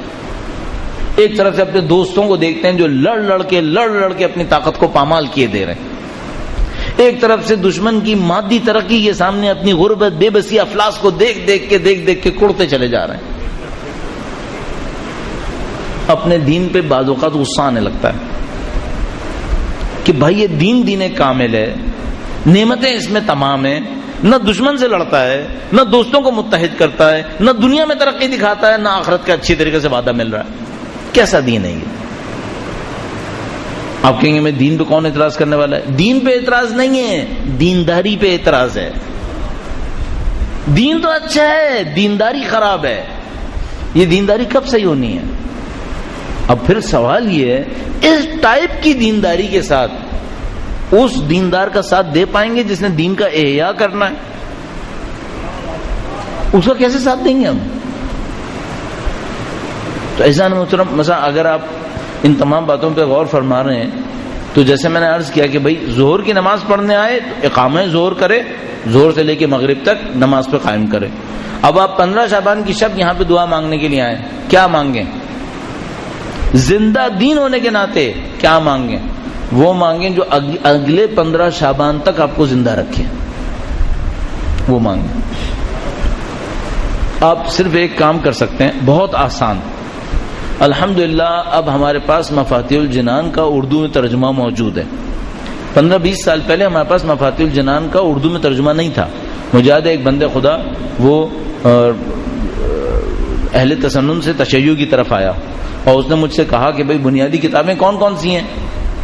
ایک طرف سے اپنے دوستوں کو دیکھتے ہیں جو لڑ لڑ کے اپنی طاقت کو پامال کیے دے رہے ہیں. ایک طرف سے دشمن کی مادی ترقی کے سامنے اپنی غربت, بے بسی, افلاس کو دیکھ کے کڑتے چلے جا رہے ہیں. اپنے دین پہ بعض اوقات غصہ آنے لگتا ہے کہ بھائی یہ دین کامل ہے, نعمتیں اس میں تمام ہیں, نہ دشمن سے لڑتا ہے, نہ دوستوں کو متحد کرتا ہے, نہ دنیا میں ترقی دکھاتا ہے, نہ آخرت کا اچھی طریقے سے وعدہ مل رہا ہے. کیسا دین ہے یہ؟ آپ کہیں گے میں دین پہ کون اعتراض کرنے والا ہے؟ دین پہ اعتراض نہیں ہے، دینداری پہ اعتراض ہے۔ دین تو اچھا ہے، دینداری خراب ہے۔ یہ دینداری کب صحیح ہونی ہے؟ اب پھر سوال یہ ہے، اس ٹائپ کی دینداری کے ساتھ اس دیندار کا ساتھ دے پائیں گے جس نے دین کا احیا کرنا ہے؟ اس کا کیسے ساتھ دیں گے ہم؟ تو عزیزان محترم، مثلا اگر آپ ان تمام باتوں پہ غور فرما رہے ہیں تو جیسے میں نے عرض کیا کہ بھائی ظہر کی نماز پڑھنے آئے تو اقامہ ظہر کرے، ظہر سے لے کے مغرب تک نماز پہ قائم کرے۔ اب آپ 15 شعبان کی شب یہاں پہ دعا مانگنے کے لیے آئے، کیا مانگیں؟ زندہ دین ہونے کے ناطے کیا مانگیں؟ وہ مانگیں جو اگلے 15 شعبان تک آپ کو زندہ رکھے، وہ مانگیں۔ آپ صرف ایک کام کر سکتے ہیں، بہت آسان۔ الحمدللہ اب ہمارے پاس مفاتیح الجنان کا اردو میں ترجمہ موجود ہے۔ 15-20 سال پہلے ہمارے پاس مفاتیح الجنان کا اردو میں ترجمہ نہیں تھا۔ مجھے یاد ہے ایک بندے خدا وہ اہل تسنن سے تشیع کی طرف آیا اور اس نے مجھ سے کہا کہ بھئی بنیادی کتابیں کون کون سی ہیں؟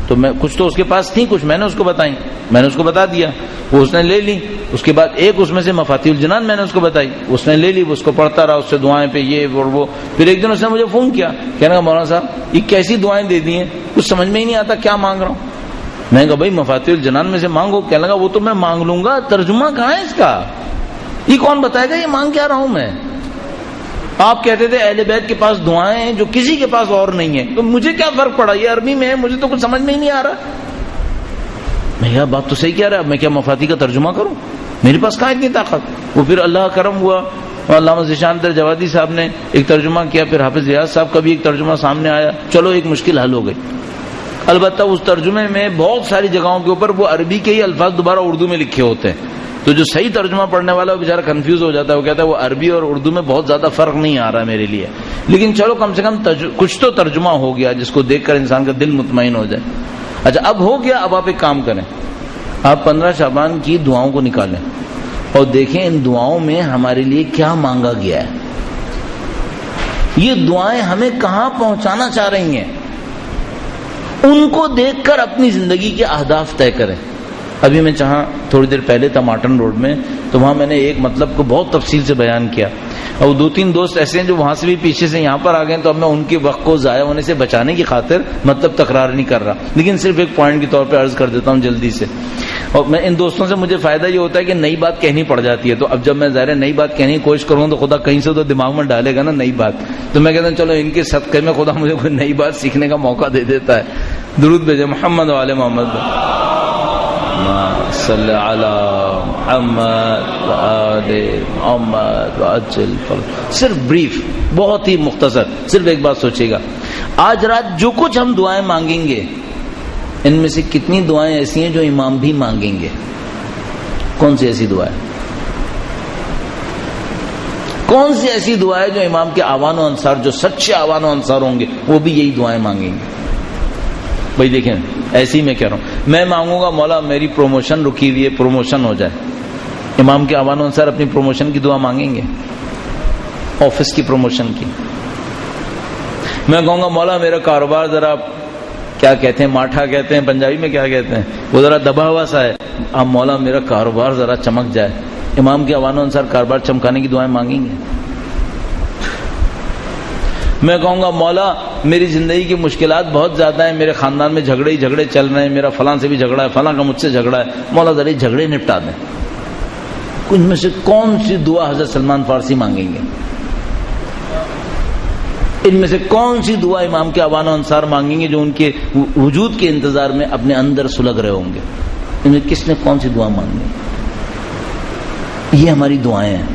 تو میں کچھ تو اس کے پاس تھیں، کچھ میں نے اس کو بتائیں، میں نے اس کو بتا دیا، وہ اس نے لے لی۔ اس کے بعد ایک اس میں سے مفاتیح الجنان میں نے اس کو بتائی، اس نے لے لی، اس کو پڑھتا رہا، اس سے دعائیں پہ یہ اور وہ۔ پھر ایک دن اس نے مجھے فون کیا، کہنے لگا مولانا صاحب یہ کیسی دعائیں دے دی ہیں، کچھ سمجھ میں ہی نہیں آتا کیا مانگ رہا ہوں۔ میں نے کہا بھائی مفاتیح الجنان میں سے مانگو۔ کہنے لگا وہ تو میں مانگ لوں گا، ترجمہ کہاں ہے اس کا؟ یہ کون بتائے گا یہ مانگ کیا رہا ہوں میں؟ آپ کہتے تھے اہل بیت کے پاس دعائیں ہیں جو کسی کے پاس اور نہیں ہیں، تو مجھے کیا فرق پڑا؟ یہ عربی میں ہے، مجھے تو کچھ سمجھ میں ہی نہیں آ رہا۔ میں کہا بات تو صحیح کہہ رہا ہے، میں کیا مفاتیح کا ترجمہ کروں؟ میرے پاس کہاں اتنی طاقت؟ وہ پھر اللہ کرم ہوا، علامہ ذیشان در جوادی صاحب نے ایک ترجمہ کیا، پھر حافظ ریاض صاحب کا بھی ایک ترجمہ سامنے آیا، چلو ایک مشکل حل ہو گئی۔ البتہ اس ترجمے میں بہت ساری جگہوں کے اوپر وہ عربی کے ہی الفاظ دوبارہ اردو میں لکھے ہوتے ہیں، تو جو صحیح ترجمہ پڑھنے والا وہ بیچارہ کنفیوز ہو جاتا ہے، وہ کہتا ہے وہ عربی اور اردو میں بہت زیادہ فرق نہیں آ رہا میرے لیے، لیکن چلو کم سے کم کچھ تو ترجمہ ہو گیا جس کو دیکھ کر انسان کا دل مطمئن ہو جائے۔ اچھا اب ہو گیا، اب آپ ایک کام کریں، آپ 15 شعبان کی دعاؤں کو نکالیں اور دیکھیں ان دعاؤں میں ہمارے لیے کیا مانگا گیا ہے، یہ دعائیں ہمیں کہاں پہنچانا چاہ رہی ہیں، ان کو دیکھ کر اپنی زندگی کے اہداف طے کریں۔ ابھی میں چاہاں تھوڑی دیر پہلے تھا مارٹن روڈ میں، تو وہاں میں نے ایک مطلب کو بہت تفصیل سے بیان کیا، اور 2-3 دوست ایسے ہیں جو وہاں سے بھی پیچھے سے یہاں پر آ گئے، تو اب میں ان کے وقت کو ضائع ہونے سے بچانے کی خاطر مطلب تکرار نہیں کر رہا، لیکن صرف ایک پوائنٹ کے طور پہ عرض کر دیتا ہوں جلدی سے۔ اور میں ان دوستوں سے مجھے فائدہ یہ ہوتا ہے کہ نئی بات کہنی پڑ جاتی ہے، تو اب جب میں ظاہر نئی بات کہنے کی کوشش کروں تو خدا کہیں سے تو دماغ میں ڈالے گا نا نئی بات، تو میں کہتا ہوں چلو ان کے صدقے میں خدا مجھے کوئی نئی بات سیکھنے کا موقع دے دیتا ہے۔ درود بھیجے محمد وعلی محمد، صلی علی محمد وآل محمد وعجل فرج۔ صرف بریف، بہت ہی مختصر، صرف ایک بات سوچیے گا، آج رات جو کچھ ہم دعائیں مانگیں گے ان میں سے کتنی دعائیں ایسی ہیں جو امام بھی مانگیں گے؟ کون سی ایسی دعائیں؟ کون سی ایسی دعائیں جو امام کے آوان و انصار، جو سچے آوان و انصار ہوں گے وہ بھی یہی دعائیں مانگیں گے؟ بھائی دیکھیں، ایسی میں کہہ رہا ہوں، میں مانگوں گا مولا میری پروموشن رکی ہوئی ہے، پروموشن ہو جائے، امام کے آوان و انصار اپنی پروموشن کی دعا مانگیں گے، آفس کی پروموشن کی۔ میں کہوں گا مولا میرا کاروبار ذرا کیا کہتے ہیں، ماٹھا کہتے ہیں پنجابی میں، کیا کہتے ہیں وہ، ذرا دبا ہوا سا ہے، اب مولا میرا کاروبار ذرا چمک جائے، امام کے آوان و انصار کاروبار چمکانے کی دعائیں مانگیں گے۔ میں کہوں گا مولا میری زندگی کی مشکلات بہت زیادہ ہیں، میرے خاندان میں جھگڑے ہی جھگڑے چل رہے ہیں، میرا فلاں سے بھی جھگڑا ہے، فلاں کا مجھ سے جھگڑا ہے، مولا ذرا جھگڑے نپٹا دیں۔ ان میں سے کون سی دعا حضرت سلمان فارسی مانگیں گے؟ ان میں سے کون سی دعا امام کے آوان و انصار مانگیں گے جو ان کے وجود کے انتظار میں اپنے اندر سلگ رہے ہوں گے؟ ان میں کس نے کون سی دعا مانگی؟ یہ ہماری دعائیں ہیں۔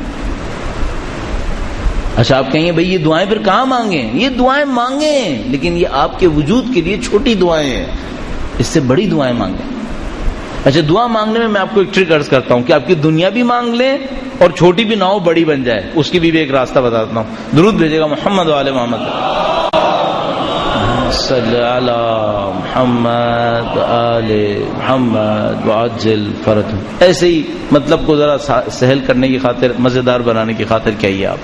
اچھا آپ کہیں گے بھئی یہ دعائیں پھر کہاں مانگیں؟ یہ دعائیں مانگیں، لیکن یہ آپ کے وجود کے لیے چھوٹی دعائیں ہیں، اس سے بڑی دعائیں مانگیں۔ اچھا دعا مانگنے میں آپ کو ایک ٹرک عرض کرتا ہوں کہ آپ کی دنیا بھی مانگ لیں اور چھوٹی بھی نہ ہو بڑی بن جائے، اس کی بھی ایک راستہ بتاتا ہوں۔ درود بھیجے گا محمد وعلی محمد، صلی علی محمد آل محمد وعجل فرج۔ ایسے ہی مطلب کو ذرا سہل کرنے کی خاطر، مزیدار بنانے کی خاطر کہیے آپ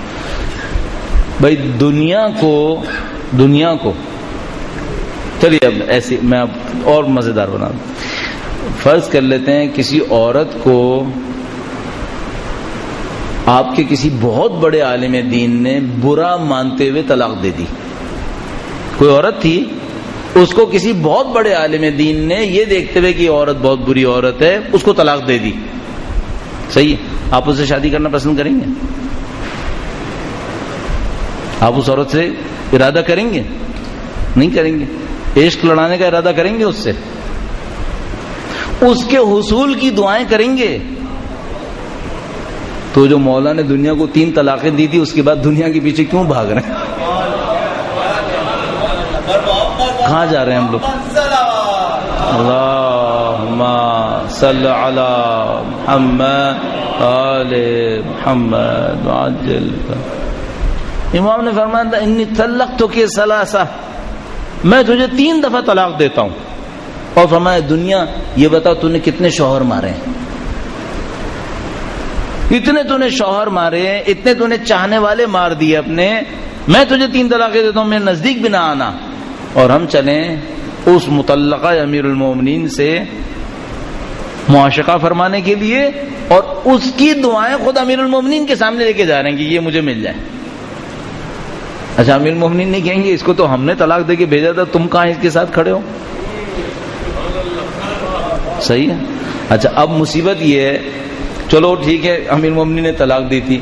بھائی دنیا کو چلیے اب ایسی میں اب اور مزیدار بنا دوں. فرض کر لیتے ہیں کسی عورت کو آپ کے کسی بہت بڑے عالم دین نے برا مانتے ہوئے طلاق دے دی. کوئی عورت تھی، اس کو کسی بہت بڑے عالم دین نے یہ دیکھتے ہوئے کہ یہ عورت بہت بری عورت ہے اس کو طلاق دے دی. صحیح ہے، آپ اس سے شادی کرنا پسند کریں گے؟ آپ اس عورت سے ارادہ کریں گے؟ نہیں کریں گے. عشق لڑانے کا ارادہ کریں گے اس سے؟ اس کے حصول کی دعائیں کریں گے؟ تو جو مولا نے دنیا کو 3 طلاقیں دی تھی اس کے بعد دنیا کے پیچھے کیوں بھاگ رہے ہیں؟ کہاں جا رہے ہیں ہم لوگ؟ اللہم صل علی محمد آل محمد وعجل. امام نے فرمایا انی طلقتک ثلاثہ، میں تجھے 3 دفعہ طلاق دیتا ہوں. اور فرمایا دنیا یہ بتا تو نے کتنے شوہر مارے ہیں؟ اتنے تو نے شوہر مارے ہیں، اتنے تو نے چاہنے والے مار دیے اپنے. میں تجھے 3 طلاقیں دیتا ہوں، میرے نزدیک بھی نہ آنا. اور ہم چلیں اس مطلقہ امیر المومنین سے معاشقہ فرمانے کے لیے، اور اس کی دعائیں خود امیر المومنین کے سامنے لے کے جا رہے ہیں کہ یہ مجھے مل جائے. اچھا امیر المومنین نہیں کہیں گے اس کو تو ہم نے طلاق دے کے بھیجا تھا، تم کہاں اس کے ساتھ کھڑے ہو؟ صحیح ہے. اچھا اب مصیبت یہ ہے، چلو ٹھیک ہے امیر المومنین نے طلاق دی تھی،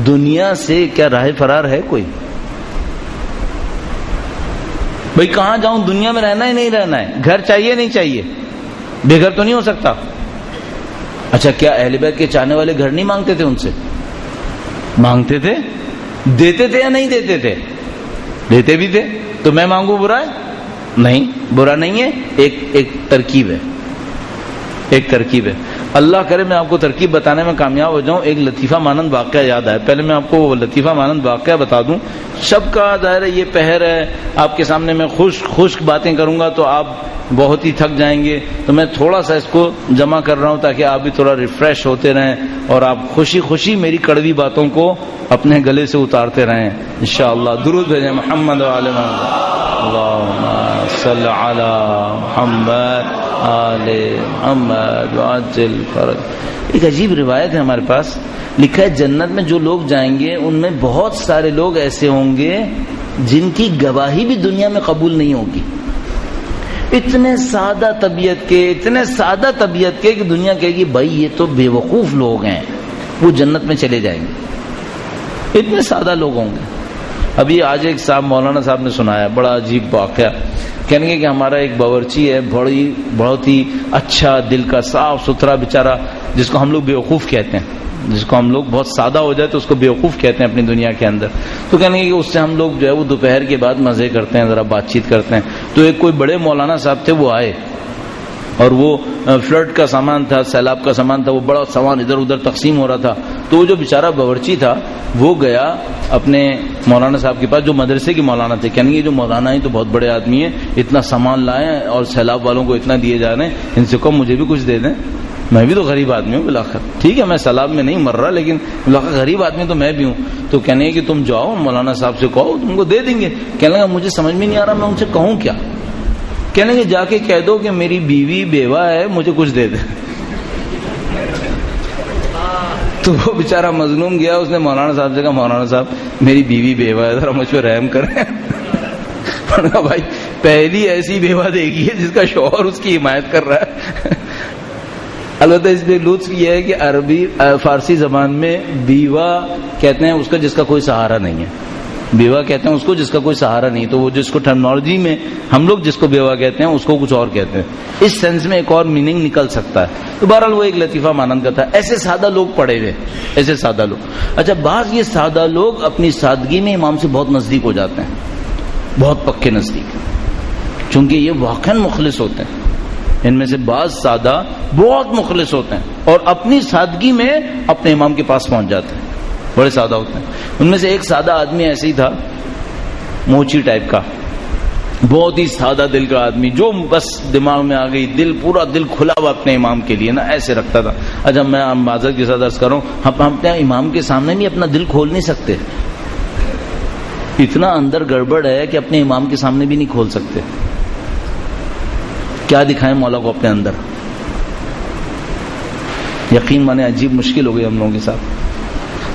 دنیا سے کیا راہ فرار ہے کوئی؟ بھئی کہاں جاؤں، دنیا میں رہنا ہی نہیں رہنا ہے، گھر چاہیے نہیں چاہیے، بے گھر تو نہیں ہو سکتا. اچھا کیا اہل بیت کے چاہنے والے گھر نہیں مانگتے تھے ان سے؟ مانگتے تھے. دیتے تھے یا نہیں دیتے تھے؟ دیتے بھی تھے. تو میں مانگوں برا ہے؟ نہیں، برا نہیں ہے. ایک ترکیب ہے، ایک ترکیب ہے. اللہ کرے میں آپ کو ترکیب بتانے میں کامیاب ہو جاؤں. ایک لطیفہ مانند واقعہ یاد آیا. پہلے میں آپ کو وہ لطیفہ مانند واقعہ بتا دوں. شب کا ظاہر ہے یہ پہر ہے، آپ کے سامنے میں خشک باتیں کروں گا تو آپ بہت ہی تھک جائیں گے. تو میں تھوڑا سا اس کو جمع کر رہا ہوں تاکہ آپ بھی تھوڑا ریفریش ہوتے رہیں اور آپ خوشی خوشی میری کڑوی باتوں کو اپنے گلے سے اتارتے رہیں انشاءاللہ. درود بھیجیں محمد وعلی محمد. اللہم صل علی محمد آل محمد وعجل فرج. ایک عجیب روایت ہے ہمارے پاس، لکھا ہے جنت میں جو لوگ جائیں گے ان میں بہت سارے لوگ ایسے ہوں گے جن کی گواہی بھی دنیا میں قبول نہیں ہوگی. اتنے سادہ طبیعت کے کہ دنیا کہے گی بھائی یہ تو بے وقوف لوگ ہیں، وہ جنت میں چلے جائیں گے. اتنے سادہ لوگ ہوں گے. ابھی آج ایک صاحب مولانا صاحب نے سنایا بڑا عجیب واقعہ. کہنے گے کہ ہمارا ایک باورچی ہے، بہت ہی اچھا دل کا صاف ستھرا بیچارہ، جس کو ہم لوگ بیوقوف کہتے ہیں، جس کو ہم لوگ بہت سادہ ہو جائے تو اس کو بیوقوف کہتے ہیں اپنی دنیا کے اندر. تو کہنے گے کہ اس سے ہم لوگ جو ہے وہ دوپہر کے بعد مزے کرتے ہیں، ذرا بات چیت کرتے ہیں. تو ایک کوئی بڑے مولانا صاحب تھے، وہ آئے اور وہ فلڈ کا سامان تھا، سیلاب کا سامان تھا، وہ بڑا سامان ادھر ادھر تقسیم ہو رہا تھا. تو وہ جو بیچارہ باورچی تھا وہ گیا اپنے مولانا صاحب کے پاس جو مدرسے کے مولانا تھے. کہنے گے جو مولانا ہیں تو بہت بڑے آدمی ہیں، اتنا سامان لائے ہیں اور سیلاب والوں کو اتنا دیے جا رہے ہیں، ان سے کہو مجھے بھی کچھ دے دیں، میں بھی تو غریب آدمی ہوں بلاخر. ٹھیک ہے میں سیلاب میں نہیں مر رہا لیکن بلاخر غریب آدمی تو میں بھی ہوں. تو کہنے کہ تم جاؤ مولانا صاحب سے کہو تم کو دے دیں گے. کہنے لگا مجھے سمجھ میں نہیں آ رہا میں ان سے کہوں کیا. کہنے کہ جا کے کہہ دو کہ میری بیوی بیوہ ہے مجھے کچھ دے دے. تو وہ بیچارہ مظلوم گیا، اس نے مولانا صاحب سے کہا مولانا صاحب میری بیوی بیوہ ہے، ذرا مجھ پہ رحم کریں. بھائی پہلی ایسی بیوہ دیکھی ہے جس کا شوہر اس کی حمایت کر رہا ہے. البتہ اس میں لطف یہ ہے کہ عربی فارسی زبان میں بیوہ کہتے ہیں اس کا جس کا کوئی سہارا نہیں ہے. بیوہ کہتے ہیں اس کو جس کا کوئی سہارا نہیں. تو وہ جس کو ٹرمنالوجی میں ہم لوگ جس کو بیوہ کہتے ہیں اس کو کچھ اور کہتے ہیں. اس سینس میں ایک اور میننگ نکل سکتا ہے. تو بہرحال وہ ایک لطیفہ مانند کا تھا. ایسے سادہ لوگ پڑے ہوئے، ایسے سادہ لوگ. اچھا بعض یہ سادہ لوگ اپنی سادگی میں امام سے بہت نزدیک ہو جاتے ہیں، بہت پکے نزدیک، چونکہ یہ واقعا مخلص ہوتے ہیں. ان میں سے بعض سادہ بہت مخلص ہوتے ہیں اور اپنی سادگی میں اپنے امام کے پاس پہنچ جاتے ہیں، بڑے سادہ ہوتے ہیں. ان میں سے ایک سادہ آدمی ایسے ہی تھا، موچی ٹائپ کا، بہت ہی سادہ دل کا آدمی، جو بس دماغ میں آ گئی، دل پورا دل کھلا ہوا اپنے امام کے لیے نا ایسے رکھتا تھا. اچھا میں معذرت کے ساتھ عرض کر رہا ہوں، ہم اپنے امام کے سامنے بھی اپنا دل کھول نہیں سکتے. اتنا اندر گڑبڑ ہے کہ اپنے امام کے سامنے بھی نہیں کھول سکتے. کیا دکھائیں مولا کو اپنے اندر؟ یقین مانے عجیب مشکل ہو گئی ہم لوگوں کے ساتھ.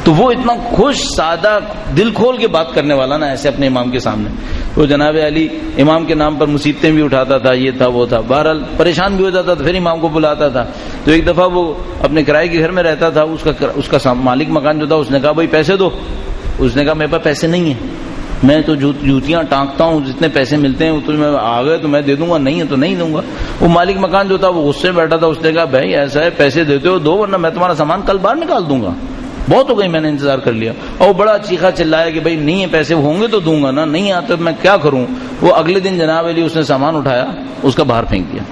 تو وہ اتنا خوش سادہ دل کھول کے بات کرنے والا نا ایسے اپنے امام کے سامنے. وہ جناب علی امام کے نام پر مصیبتیں بھی اٹھاتا تھا, یہ تھا وہ تھا, بہرحال پریشان بھی ہو جاتا تھا, پھر امام کو بلاتا تھا. تو ایک دفعہ وہ اپنے کرائے کے گھر میں رہتا تھا, اس کا مالک مکان جو تھا اس نے کہا بھائی پیسے دو. اس نے کہا میرے پاس پیسے نہیں ہیں, میں تو جوتیاں ٹانکتا ہوں, جتنے پیسے ملتے ہیں تو میں آ گئے تو میں دے دوں گا, نہیں ہے تو نہیں دوں گا. وہ مالک مکان جو تھا وہ غصے میں بیٹھا تھا. اس نے کہا بھائی ایسا ہے پیسے دیتے ہو دو ورنہ میں تمہارا سامان کل باہر نکال دوں گا, بہت ہو گئی میں نے انتظار کر لیا. اور بڑا چیخا چلایا کہ بھائی نہیں ہے پیسے ہوں گے تو دوں گا نا, نہیں آتے میں کیا کروں. وہ اگلے دن جناب علی اس نے سامان اٹھایا, اس کا باہر پھینک دیا,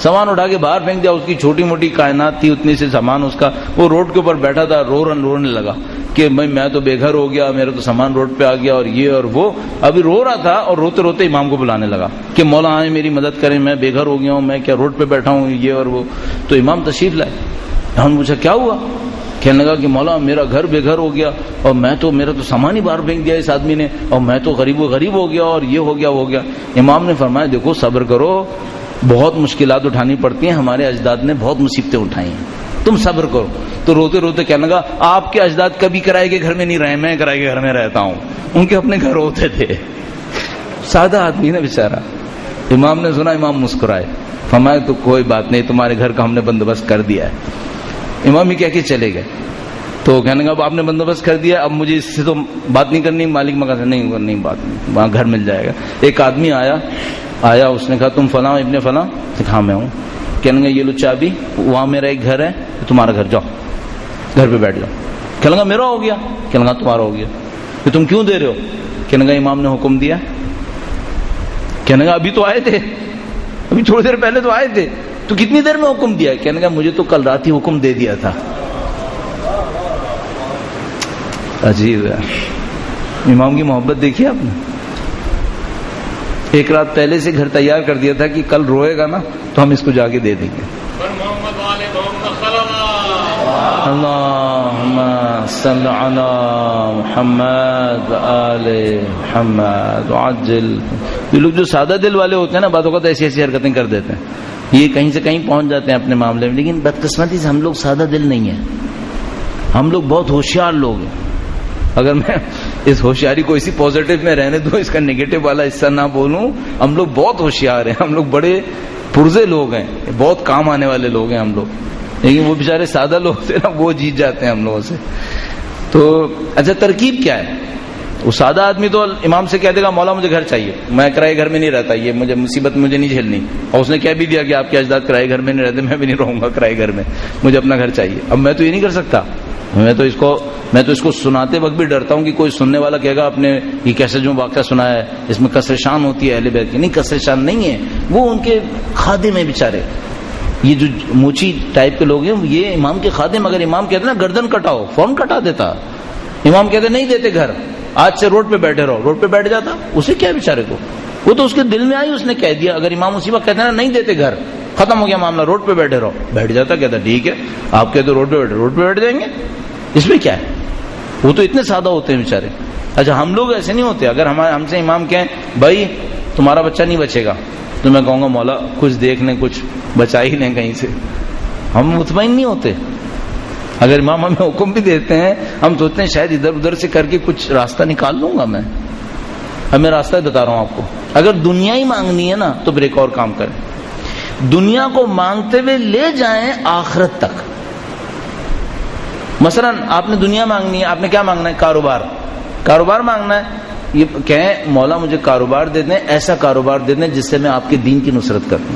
سامان اٹھا کے باہر پھینک دیا. اس کی چھوٹی موٹی کائنات تھی اتنی سے سامان اس کا. وہ روڈ کے اوپر بیٹھا تھا, رونے لگا کہ بھائی میں تو بے گھر ہو گیا, میرا تو سامان روڈ پہ آ گیا اور یہ اور وہ. ابھی رو رہا تھا اور روتے روتے امام کو بلانے لگا کہ مولا آئے میری مدد کریں, میں بے گھر ہو گیا ہوں, میں کیا روڈ پہ بیٹھا ہوں, یہ اور وہ. تو امام تشریف لائے. ہم نے پوچھا کیا ہوا؟ کہنے لگا کہ مولا میرا گھر بے گھر ہو گیا اور میرا تو سامان ہی باہر پھینک دیا اس آدمی نے, اور میں تو غریب ہو گیا اور یہ ہو گیا وہ ہو گیا. امام نے فرمایا دیکھو صبر کرو, بہت مشکلات اٹھانی پڑتی ہیں, ہمارے اجداد نے بہت مصیبتیں اٹھائی ہیں, تم صبر کرو. تو روتے روتے کہنے لگا آپ کے اجداد کبھی کرائے کے گھر میں نہیں رہے, میں کرائے کے گھر میں رہتا ہوں. ان کے اپنے گھر ہوتے تھے. سادہ آدمی نا بیچارہ. امام نے سنا, امام مسکرائے, فرمایا تو کوئی بات نہیں, تمہارے گھر کا ہم نے بندوبست کر دیا ہے. امام ہی کہہ کے چلے گئے. تو کہنے لگا اب آپ نے بندوبست کر دیا, اب مجھے اس سے تو بات نہیں کرنی. مالک مکان سے نہیں بات نہیں, وہاں گھر مل جائے گا. ایک آدمی آیا, اس نے کہا تم فلاں ابن فلاں؟ ہاں میں ہوں. کہنے لگا یہ لو چابی, وہاں میرا ایک گھر ہے, تمہارا گھر, جاؤ گھر پہ بیٹھ جاؤ. کہنے لگا میرا ہو گیا. کہنے لگا تمہارا ہو گیا. کہ تم کیوں دے رہے ہو؟ کہنے لگا امام نے حکم دیا. کہنے لگا ابھی تو آئے تھے, ابھی تھوڑی دیر پہلے تو آئے تھے, تو کتنی دیر میں حکم دیا؟ کہنے لگا مجھے تو کل رات ہی حکم دے دیا تھا. عجیب ہے امام کی محبت دیکھیے آپ نے. ایک رات پہلے سے گھر تیار کر دیا تھا کہ کل روئے گا نا تو ہم اس کو جا کے دے دیں گے. اللہم صل علی محمد آل محمد عجل. یہ لوگ جو سادہ دل والے ہوتے ہیں نا, بعض اوقات ایسی حرکتیں کر دیتے ہیں, یہ کہیں سے کہیں پہنچ جاتے ہیں اپنے معاملے میں. لیکن بدقسمتی سے ہم لوگ سادہ دل نہیں ہیں, ہم لوگ بہت ہوشیار لوگ ہیں. اگر میں اس ہوشیاری کو اسی پازیٹو میں رہنے دوں, اس کا نیگیٹو والا حصہ نہ بولوں, ہم لوگ بہت ہوشیار ہیں, ہم لوگ بڑے پرزے لوگ ہیں, بہت کام آنے والے لوگ ہیں ہم لوگ. لیکن وہ بیچارے سادہ لوگ تھے نا, وہ جیت جاتے ہیں ہم لوگوں سے. تو اچھا ترکیب کیا ہے؟ وہ سادہ آدمی تو امام سے کہہ دے گا مولا مجھے گھر چاہیے, میں کرائے گھر میں نہیں رہتا, یہ مجھے مصیبت مجھے نہیں جھیلنی. اور اس نے کہہ بھی دیا کہ آپ کے اجداد کرائے گھر میں نہیں رہتے, میں بھی نہیں رہوں گا کرائے گھر میں, مجھے اپنا گھر چاہیے. اب میں تو یہ نہیں کر سکتا, میں تو اس کو سناتے وقت بھی ڈرتا ہوں کہ کوئی سننے والا کہے گا آپ نے یہ کیسے جو واقعہ سنا ہے اس میں کسر شان ہوتی ہے اہل بیت کی. نہیں, کسر شان نہیں ہے, وہ ان کے خادم ہیں بیچارے. یہ جو موچی ٹائپ کے لوگ ہیں یہ امام کے خادم. اگر امام کہتے نا گردن کٹاؤ, فوراً کٹا دیتا. امام کہتے نہیں دیتے گھر, آج سے روڈ پہ بیٹھے رہو, روڈ پہ بیٹھ جاتا. اسے کیا بیچارے کو, وہ تو اس کے دل میں آئی, اس نے کہہ دیا. اگر امام اسی وقت کہتے نا نہیں دیتے گھر, ختم ہو گیا معاملہ, روڈ پہ بیٹھے رہو, بیٹھ جاتا. کہتا ٹھیک ہے آپ کہتے روڈ پہ بیٹھے, روڈ پہ بیٹھ جائیں گے, اس میں کیا ہے. وہ تو اتنے سادہ ہوتے ہیں بیچارے. اچھا ہم لوگ ایسے نہیں ہوتے. اگر ہم سے امام کہیں بھائی تمہارا بچہ نہیں بچے گا, تو میں کہوں گا مولا کچھ دیکھ لیں, کچھ بچا ہی لیں کہیں سے. ہم مطمئن نہیں ہوتے. اگر امام ہمیں حکم بھی دیتے ہیں, ہم سوچتے ہیں شاید ادھر ادھر سے کر کے کچھ راستہ نکال لوں گا میں. اب میں راستہ بتا رہا ہوں آپ کو. اگر دنیا ہی مانگنی ہے نا تو پھر ایک اور کام کریں, دنیا کو مانگتے ہوئے لے جائیں آخرت تک. مثلا آپ نے دنیا مانگنی ہے, آپ نے کیا مانگنا ہے؟ کاروبار مانگنا ہے. یہ کہیں مولا مجھے کاروبار دے دیں, ایسا کاروبار دے دیں جس سے میں آپ کے دین کی نصرت کر دوں.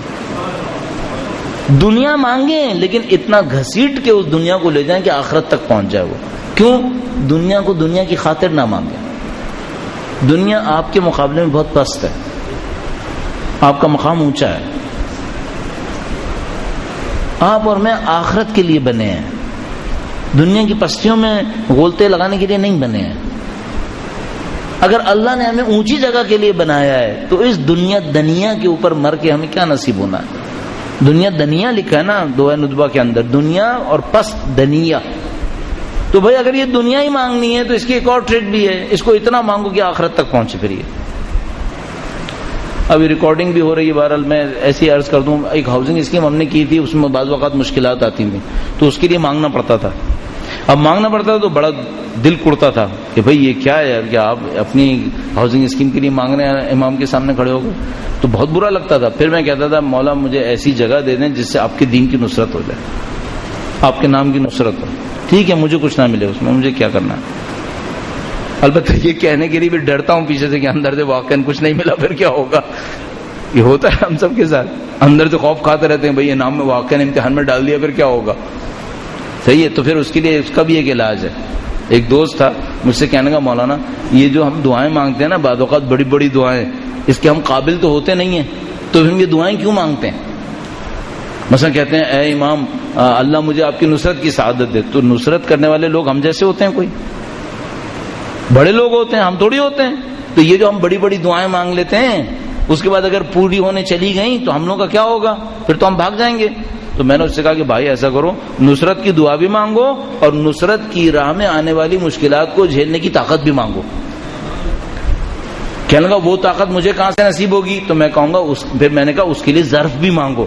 دنیا مانگیں لیکن اتنا گھسیٹ کے اس دنیا کو لے جائیں کہ آخرت تک پہنچ جائے وہ. کیوں؟ دنیا کو دنیا کی خاطر نہ مانگیں. دنیا آپ کے مقابلے میں بہت پست ہے, آپ کا مقام اونچا ہے. آپ اور میں آخرت کے لیے بنے ہیں, دنیا کی پستیوں میں غولتے لگانے کے لیے نہیں بنے ہیں. اگر اللہ نے ہمیں اونچی جگہ کے لیے بنایا ہے تو اس دنیا دنیا کے اوپر مر کے ہمیں کیا نصیب ہونا ہے. دنیا دنیا لکھا ہے نا دعائے ندبہ کے اندر, دنیا اور پست دنیا. تو بھائی اگر یہ دنیا ہی مانگنی ہے تو اس کی ایک اور ٹرک بھی ہے, اس کو اتنا مانگو کہ آخرت تک پہنچے. پھر یہ ابھی ریکارڈنگ بھی ہو رہی ہے. بہرحال میں ایسی عرض کر دوں, ایک ہاؤسنگ اسکیم ہم نے کی تھی, اس میں بعض اوقات مشکلات آتی تھیں تو اس کے لیے مانگنا پڑتا تھا. اب مانگنا پڑتا تھا تو بڑا دل کڑتا تھا کہ بھئی یہ کیا ہے, کیا آپ اپنی ہاؤسنگ اسکیم کے لیے مانگ رہے ہیں امام کے سامنے کھڑے ہو گئے, تو بہت برا لگتا تھا. پھر میں کہتا تھا مولا مجھے ایسی جگہ دے دیں جس سے آپ کے دین کی نصرت ہو جائے, آپ کے نام کی نصرت ہو. ٹھیک ہے مجھے کچھ نہ ملے اس میں, مجھے کیا کرنا ہے. البتہ یہ کہنے کے لیے بھی ڈرتا ہوں پیچھے سے کہ اندر سے واقعاً کچھ نہیں ملا پھر کیا ہوگا. یہ ہوتا ہے ہم سب کے ساتھ, اندر سے خوف کھاتے رہتے ہیں بھئی یہ نام میں واقعاً امتحان میں ڈال دیا پھر کیا ہوگا. صحیح ہے, تو پھر اس کے لیے اس کا بھی ایک علاج ہے. ایک دوست تھا مجھ سے کہنے کا مولانا یہ جو ہم دعائیں مانگتے ہیں نا بعض اوقات بڑی بڑی دعائیں, اس کے ہم قابل تو ہوتے نہیں ہیں, تو پھر یہ دعائیں کیوں مانگتے ہیں. مثلا کہتے ہیں اے امام اللہ مجھے آپ کی نصرت کی سعادت دے, تو نصرت کرنے والے لوگ ہم جیسے ہوتے ہیں, کوئی بڑے لوگ ہوتے ہیں, ہم تھوڑی ہوتے ہیں. تو یہ جو ہم بڑی بڑی دعائیں مانگ لیتے ہیں اس کے بعد اگر پوری ہونے چلی گئیں تو ہم لوگ کا کیا ہوگا, پھر تو ہم بھاگ جائیں گے. تو میں نے اس سے کہا کہ بھائی ایسا کرو نصرت کی دعا بھی مانگو اور نصرت کی راہ میں آنے والی مشکلات کو جھیلنے کی طاقت بھی مانگو. کہنے لگا وہ طاقت مجھے کہاں سے نصیب ہوگی, تو میں کہوں گا پھر میں نے کہا اس کے لیے ظرف بھی مانگو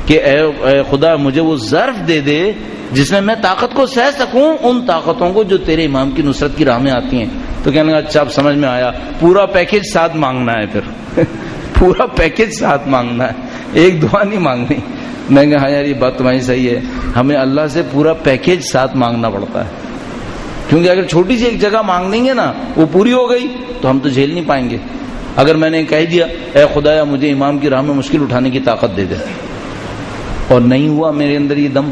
کہ اے خدا مجھے وہ ظرف دے دے جس میں میں طاقت کو سہ سکوں ان طاقتوں کو جو تیرے امام کی نصرت کی راہ میں آتی ہیں. تو کہنے لگا اچھا اب سمجھ میں آیا, پورا پیکج ساتھ مانگنا ہے, پھر پورا پیکج ساتھ مانگنا ہے, ایک دعا نہیں مانگنی. میں نے کہا ہاں یار یہ بات تمہاری صحیح ہے, ہمیں اللہ سے پورا پیکج ساتھ مانگنا پڑتا ہے, کیونکہ اگر چھوٹی سی ایک جگہ مانگ دیں گے نا وہ پوری ہو گئی تو ہم تو جھیل نہیں پائیں گے. اگر میں نے کہہ دیا اے خدایا مجھے امام کی راہ میں مشکل اٹھانے کی طاقت دے دے, اور نہیں ہوا میرے اندر یہ دم.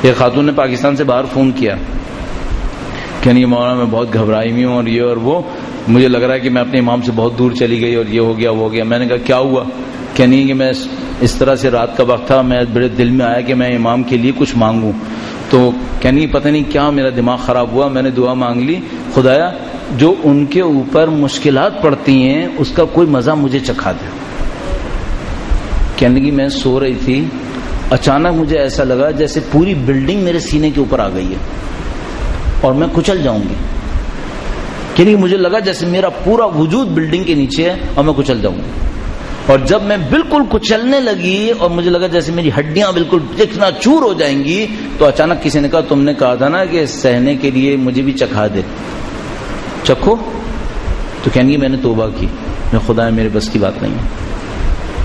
ایک خاتون نے پاکستان سے باہر فون کیا کہ نہیں مولانا میں بہت گھبرائی ہوئی ہوں اور یہ اور وہ, مجھے لگ رہا ہے کہ میں اپنے امام سے بہت دور چلی گئی اور یہ ہو گیا وہ ہو گیا. میں نے کہا کیا ہوا, کہ نہیں کہ میں اس طرح سے رات کا وقت تھا, میں بڑے دل میں آیا کہ میں امام کے لیے کچھ مانگوں, تو کہنی پتہ نہیں کیا میرا دماغ خراب ہوا, میں نے دعا مانگ لی خدایا جو ان کے اوپر مشکلات پڑتی ہیں اس کا کوئی مزہ مجھے چکھا دے. کہنے لگی میں سو رہی تھی, اچانک مجھے ایسا لگا جیسے پوری بلڈنگ میرے سینے کے اوپر آ گئی ہے اور میں کچل جاؤں گی. کہ مجھے لگا جیسے میرا پورا وجود بلڈنگ کے نیچے ہے اور میں کچل جاؤں گی. اور جب میں بالکل کچلنے لگی اور مجھے لگا جیسے میری ہڈیاں بالکل چکنا چور ہو جائیں گی, تو اچانک کسی نے کہا تم نے کہا تھا نا کہ سہنے کے لیے مجھے بھی چکھا دے, چکھو. تو کہیں گی میں نے توبہ کی, میں خدا میرے بس کی بات نہیں ہے,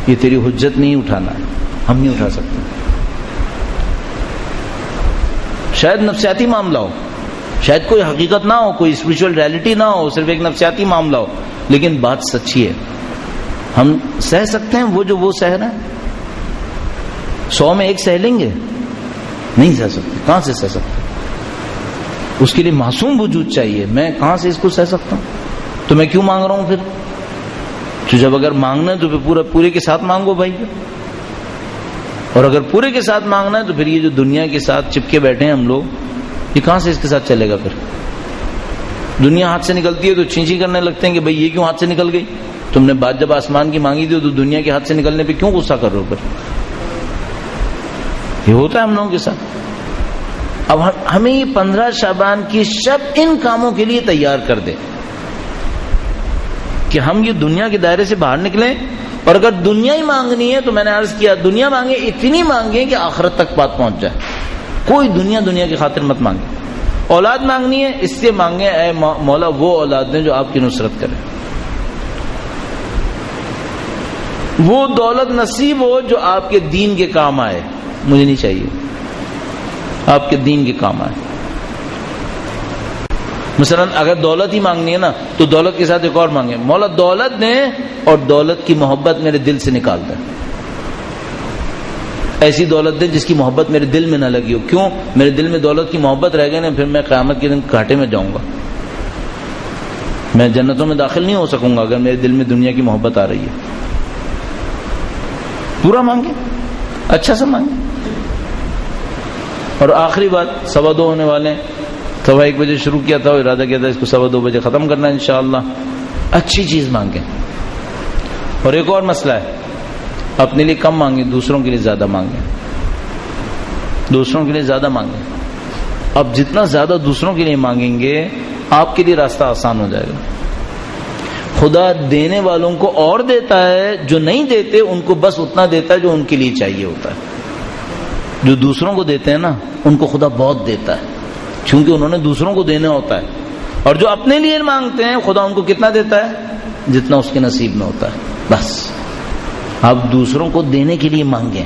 یہ تیری حجت نہیں اٹھانا ہے, ہم نہیں اٹھا سکتے. شاید نفسیاتی معاملہ ہو, شاید کوئی حقیقت نہ ہو, کوئی اسپرچل ریالٹی نہ ہو, صرف ایک نفسیاتی معاملہ ہو, لیکن بات سچی ہے. ہم سہ سکتے ہیں وہ جو وہ سہ رہے ہیں. 100 میں ایک سہ لیں گے, نہیں سہ سکتے. کہاں سے سہ سکتے, اس کے لیے معصوم وجود چاہیے. میں کہاں سے اس کو سہ سکتا ہوں, تو میں کیوں مانگ رہا ہوں پھر. تو جب اگر مانگنا ہے تو پھر پورے کے ساتھ مانگو بھائی, اور اگر پورے کے ساتھ مانگنا ہے تو پھر یہ جو دنیا کے ساتھ چپکے بیٹھے ہیں ہم لوگ, یہ کہاں سے اس کے ساتھ چلے گا. پھر دنیا ہاتھ سے نکلتی ہے تو چینچی کرنے لگتے ہیں کہ بھئی یہ کیوں ہاتھ سے نکل گئی. تم نے بات جب آسمان کی مانگی تھی تو دنیا کے ہاتھ سے نکلنے پہ کیوں غصہ کر رہے ہو. پھر یہ ہوتا ہے ہم لوگوں کے ساتھ. اب ہمیں یہ 15 شعبان کی شب ان کاموں کے لیے تیار کر دے کہ ہم یہ دنیا کے دائرے سے باہر نکلیں. اور اگر دنیا ہی مانگنی ہے تو میں نے عرض کیا دنیا مانگے, اتنی مانگیں کہ آخرت تک بات پہنچ جائے. کوئی دنیا کی خاطر مت مانگے. اولاد مانگنی ہے اس سے مانگے اے مولا وہ اولاد دیں جو آپ کی نصرت کرے, وہ دولت نصیب ہو جو آپ کے دین کے کام آئے. مجھے نہیں چاہیے, آپ کے دین کے کام آئے. مثلا اگر دولت ہی مانگنی ہے نا تو دولت کے ساتھ ایک اور مانگے, مولا دولت دیں اور دولت کی محبت میرے دل سے نکال دیں. ایسی دولت دیں جس کی محبت میرے دل میں نہ لگی ہو. کیوں, میرے دل میں دولت کی محبت رہ گئی نا, پھر میں قیامت کے دن گھاٹے میں جاؤں گا, میں جنتوں میں داخل نہیں ہو سکوں گا اگر میرے دل میں دنیا کی محبت آ رہی ہے. پورا مانگے, اچھا سا مانگے. اور آخری بات, 2:15 ہونے والے ہیں, 1:15 بجے شروع کیا تھا, ارادہ کیا تھا اس کو 2:15 بجے ختم کرنا ہے انشاءاللہ. اچھی چیز مانگیں. اور ایک اور مسئلہ ہے, اپنے لیے کم مانگیں, دوسروں کے لیے زیادہ مانگیں. دوسروں کے لیے زیادہ مانگیں. اب جتنا زیادہ دوسروں کے لیے مانگیں گے آپ کے لیے راستہ آسان ہو جائے گا. خدا دینے والوں کو اور دیتا ہے، جو نہیں دیتے ان کو بس اتنا دیتا ہے جو ان کے لیے چاہیے ہوتا ہے. جو دوسروں کو دیتے ہیں نا ان کو خدا بہت دیتا ہے، کیونکہ انہوں نے دوسروں کو دینا ہوتا ہے. اور جو اپنے لیے مانگتے ہیں خدا ان کو کتنا دیتا ہے؟ جتنا اس کے نصیب میں ہوتا ہے. بس آپ دوسروں کو دینے کے لیے مانگیں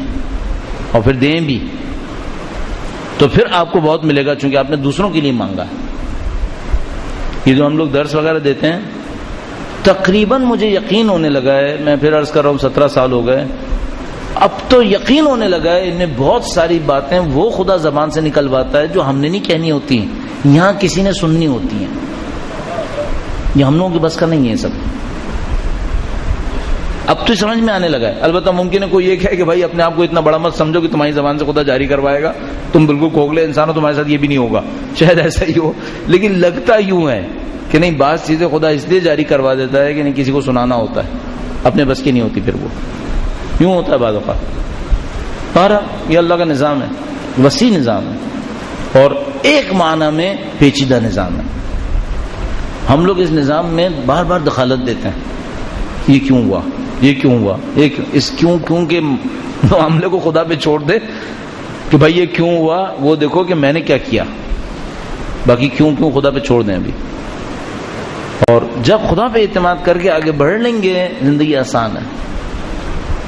اور پھر دیں بھی، تو پھر آپ کو بہت ملے گا، چونکہ آپ نے دوسروں کے لیے مانگا. یہ جو ہم لوگ درس وغیرہ دیتے ہیں، تقریباً مجھے یقین ہونے لگا ہے، میں پھر عرض کر رہا ہوں 17 سال ہو گئے، اب تو یقین ہونے لگا ہے ان میں بہت ساری باتیں وہ خدا زبان سے نکلواتا ہے جو ہم نے نہیں کہنی ہوتی ہیں، یہاں کسی نے سننی ہوتی ہیں. یہ ہم لوگوں کی بس کا نہیں ہے سب. اب تو سمجھ میں آنے لگا ہے. البتہ ممکن ہے کوئی یہ کہے کہ بھائی اپنے آپ کو اتنا بڑا مت سمجھو کہ تمہاری زبان سے خدا جاری کروائے گا، تم بالکل کھوکھلے انسان ہو، تمہارے ساتھ یہ بھی نہیں ہوگا. شاید ایسا ہی ہو، لیکن لگتا یوں ہے کہ نہیں، بعض چیزیں خدا اس لیے جاری کروا دیتا ہے کہ نہیں کسی کو سنانا ہوتا ہے، اپنے بس کی نہیں ہوتی، پھر وہ یوں ہوتا ہے بعض اوقات. یہ اللہ کا نظام ہے، وسیع نظام ہے اور ایک معنی میں پیچیدہ نظام ہے. ہم لوگ اس نظام میں بار بار دخالت دیتے ہیں، یہ کیوں ہوا، یہ کیوں ہوا، اس کیوں کے معاملے کو خدا پہ چھوڑ دے کہ بھائی یہ کیوں ہوا، وہ دیکھو کہ میں نے کیا کیا، باقی کیوں خدا پہ چھوڑ دیں ابھی. اور جب خدا پہ اعتماد کر کے آگے بڑھ لیں گے زندگی آسان ہے.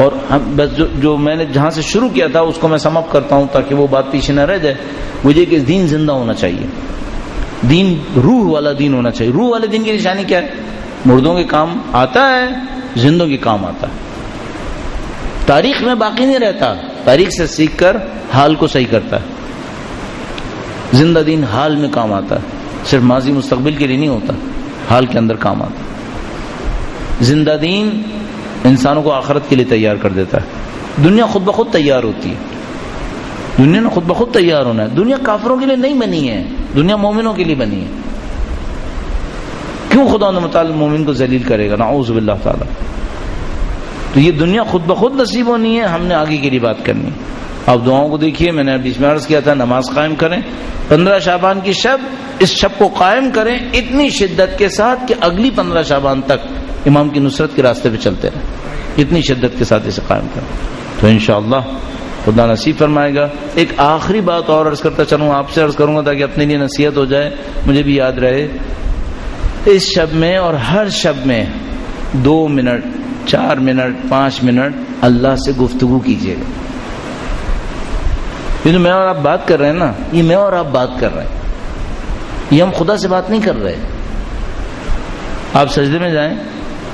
اور ہم بس جو میں نے جہاں سے شروع کیا تھا اس کو میں سم اپ کرتا ہوں تاکہ وہ بات پیچھے نہ رہ جائے. مجھے کہ دین زندہ ہونا چاہیے، دین روح والا دین ہونا چاہیے. روح والے دین کی نشانی کیا ہے؟ مردوں کے کام آتا ہے، زندوں کے کام آتا ہے، تاریخ میں باقی نہیں رہتا، تاریخ سے سیکھ کر حال کو صحیح کرتا ہے. زندہ دین حال میں کام آتا ہے، صرف ماضی مستقبل کے لیے نہیں ہوتا، حال کے اندر کام آتا ہے. زندہ دین انسانوں کو آخرت کے لیے تیار کر دیتا ہے. دنیا خود بخود تیار ہوتی ہے، دنیا نے خود بخود تیار ہونا ہے. دنیا کافروں کے لیے نہیں بنی ہے، دنیا مومنوں کے لیے بنی ہے. کیوں خدا متعال مومن کو ذلیل کرے گا؟ نعوذ باللہ تعالی. تو یہ دنیا خود بخود نصیب ہونی ہے، ہم نے آگے کے لیے بات کرنی ہے. آپ دعاؤں کو دیکھیے، میں نے بیچ میں عرض کیا تھا، نماز قائم کریں. 15 شعبان کی شب، اس شب کو قائم کریں اتنی شدت کے ساتھ کہ اگلی 15 شعبان تک امام کی نصرت کے راستے پہ چلتے رہیں. اتنی شدت کے ساتھ اسے قائم کریں تو انشاءاللہ خدا نصیب فرمائے گا. ایک آخری بات اور عرض کرتا چلوں، آپ سے عرض کروں گا تاکہ اپنے لیے نصیحت ہو جائے، مجھے بھی یاد رہے. اس شب میں اور ہر شب میں 2 منٹ 4 منٹ 5 منٹ اللہ سے گفتگو کیجیے گا. یہ جو میں اور آپ بات کر رہے ہیں نا، یہ میں اور آپ بات کر رہے ہیں، یہ ہم خدا سے بات نہیں کر رہے. آپ سجدے میں جائیں،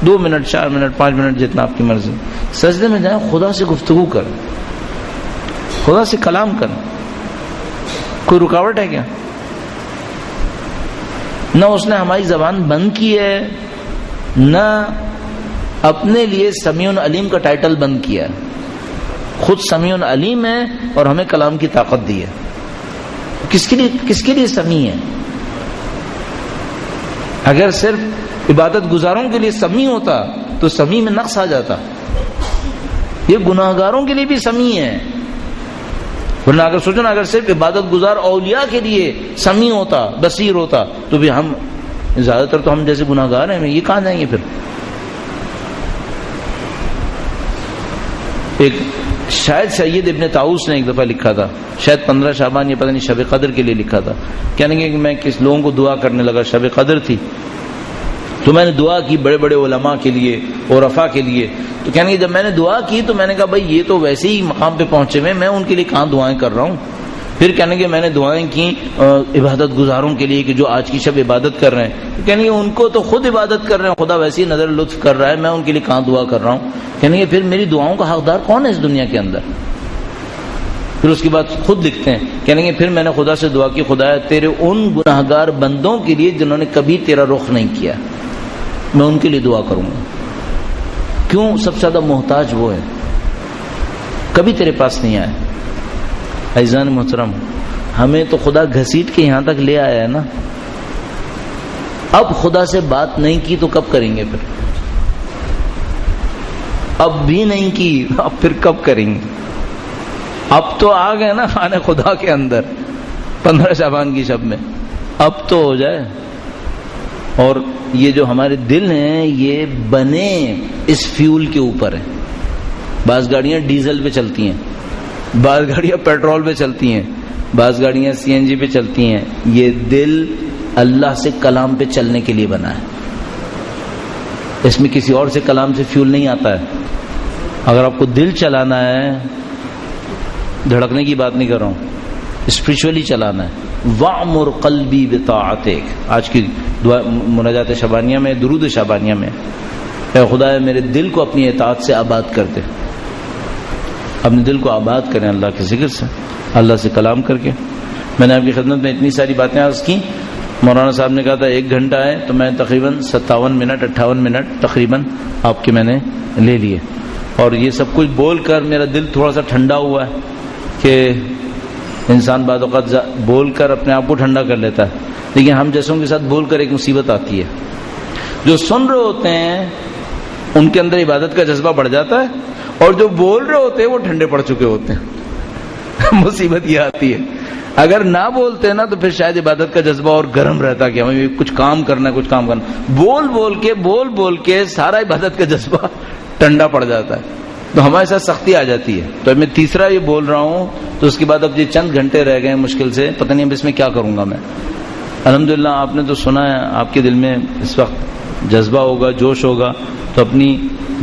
2 منٹ 4 منٹ 5 منٹ جتنا آپ کی مرضی، سجدے میں جائیں، خدا سے گفتگو کریں، خدا سے کلام کریں. کوئی رکاوٹ ہے کیا؟ نہ اس نے ہماری زبان بند کی ہے، نہ اپنے لیے سمیع علیم کا ٹائٹل بند کیا ہے. خود سمیع علیم ہے اور ہمیں کلام کی طاقت دی ہے. کس کے لیے سمیع ہے؟ اگر صرف عبادت گزاروں کے لیے سمیع ہوتا تو سمیع میں نقص آ جاتا. یہ گناہگاروں کے لیے بھی سمیع ہے. ورنہ اگر سوچو نا، اگر صرف عبادت گزار اولیاء کے لیے سمیع ہوتا، بصیر ہوتا، تو بھی ہم زیادہ تر تو ہم جیسے گناہگار ہیں، یہ کہاں جائیں گے پھر؟ ایک شاید سید ابن طاؤس نے ایک دفعہ لکھا تھا، شاید 15 شعبان یا پتہ نہیں شب قدر کے لیے لکھا تھا. کہنے کہ میں کس لوگوں کو دعا کرنے لگا، شب قدر تھی تو میں نے دعا کی بڑے بڑے علماء کے لیے، عرفاء کے لیے. تو کہنے کہ جب میں نے دعا کی تو میں نے کہا بھائی یہ تو ویسے ہی مقام پہ پہنچے ہوئے، میں ان کے لیے کہاں دعائیں کر رہا ہوں. پھر کہنے کہ میں نے دعائیں کی عبادت گزاروں کے لیے کہ جو آج کی شب عبادت کر رہے ہیں. تو کہنے کہ ان کو تو خود عبادت کر رہے ہیں، خدا ویسے ہی نظر لطف کر رہا ہے، میں ان کے لیے کہاں دعا کر رہا ہوں. کہنے کہ پھر میری دعاؤں کا حقدار کون ہے اس دنیا کے اندر؟ پھر اس کے بعد خود لکھتے ہیں، کہنے کہ پھر میں نے خدا سے دعا کی، خدایا تیرے ان گناہگار بندوں کے لیے جنہوں نے کبھی تیرا رخ نہیں کیا، میں ان کے لیے دعا کروں گا. کیوں؟ سب سے زیادہ محتاج وہ ہے، کبھی تیرے پاس نہیں آئے. عزیزان محترم، ہمیں تو خدا گھسیٹ کے یہاں تک لے آیا ہے نا. اب خدا سے بات نہیں کی تو کب کریں گے؟ پھر اب بھی نہیں کی، اب پھر کب کریں گے؟ اب تو آ گئے نا خانے خدا کے اندر 15 شعبان کی شب میں، اب تو ہو جائے. اور یہ جو ہمارے دل ہیں یہ بنے اس فیول کے اوپر ہیں. بعض گاڑیاں ڈیزل پہ چلتی ہیں، بعض گاڑیاں پیٹرول پہ چلتی ہیں، بعض گاڑیاں CNG پہ چلتی ہیں. یہ دل اللہ سے کلام پہ چلنے کے لیے بنا ہے. اس میں کسی اور سے کلام سے فیول نہیں آتا ہے. اگر آپ کو دل چلانا ہے، دھڑکنے کی بات نہیں کر رہا ہوں، اسپریچولی چلانا ہے. وَعْمُرْ قَلْبِي بِطَاعَتِكَ، آج کی دعا مناجات شعبانیہ میں، درود شعبانیہ میں، اے خدا میرے دل کو اپنی اطاعت سے آباد کر دے. اپنے دل کو آباد کریں اللہ کے ذکر سے، اللہ سے کلام کر کے. میں نے آپ کی خدمت میں اتنی ساری باتیں عرض کی. مولانا صاحب نے کہا تھا 1 گھنٹہ ہے، تو میں تقریباً 57 منٹ 58 منٹ تقریباً آپ کے میں نے لے لیے. اور یہ سب کچھ بول کر میرا دل تھوڑا سا ٹھنڈا ہوا ہے کہ انسان بعض اوقات بول کر اپنے آپ کو ٹھنڈا کر لیتا ہے، لیکن ہم جیسوں کے ساتھ بول کر ایک مصیبت آتی ہے. جو سن رہے ہوتے ہیں ان کے اندر عبادت کا جذبہ بڑھ جاتا ہے، اور جو بول رہے ہوتے ہیں وہ ٹھنڈے پڑ چکے ہوتے ہیں. مصیبت یہ آتی ہے. اگر نہ بولتے نا تو پھر شاید عبادت کا جذبہ اور گرم رہتا کہ ہمیں کچھ کام کرنا ہے، کچھ کام کرنا. بول کے سارا عبادت کا جذبہ ٹھنڈا پڑ جاتا ہے، تو ہمارے ساتھ سختی آ جاتی ہے. تو میں تیسرا یہ بول رہا ہوں، تو اس کے بعد اب یہ چند گھنٹے رہ گئے مشکل سے، پتہ نہیں اب اس میں کیا کروں گا میں. الحمدللہ آپ نے تو سنا ہے، آپ کے دل میں اس وقت جذبہ ہوگا، جوش ہوگا، تو اپنی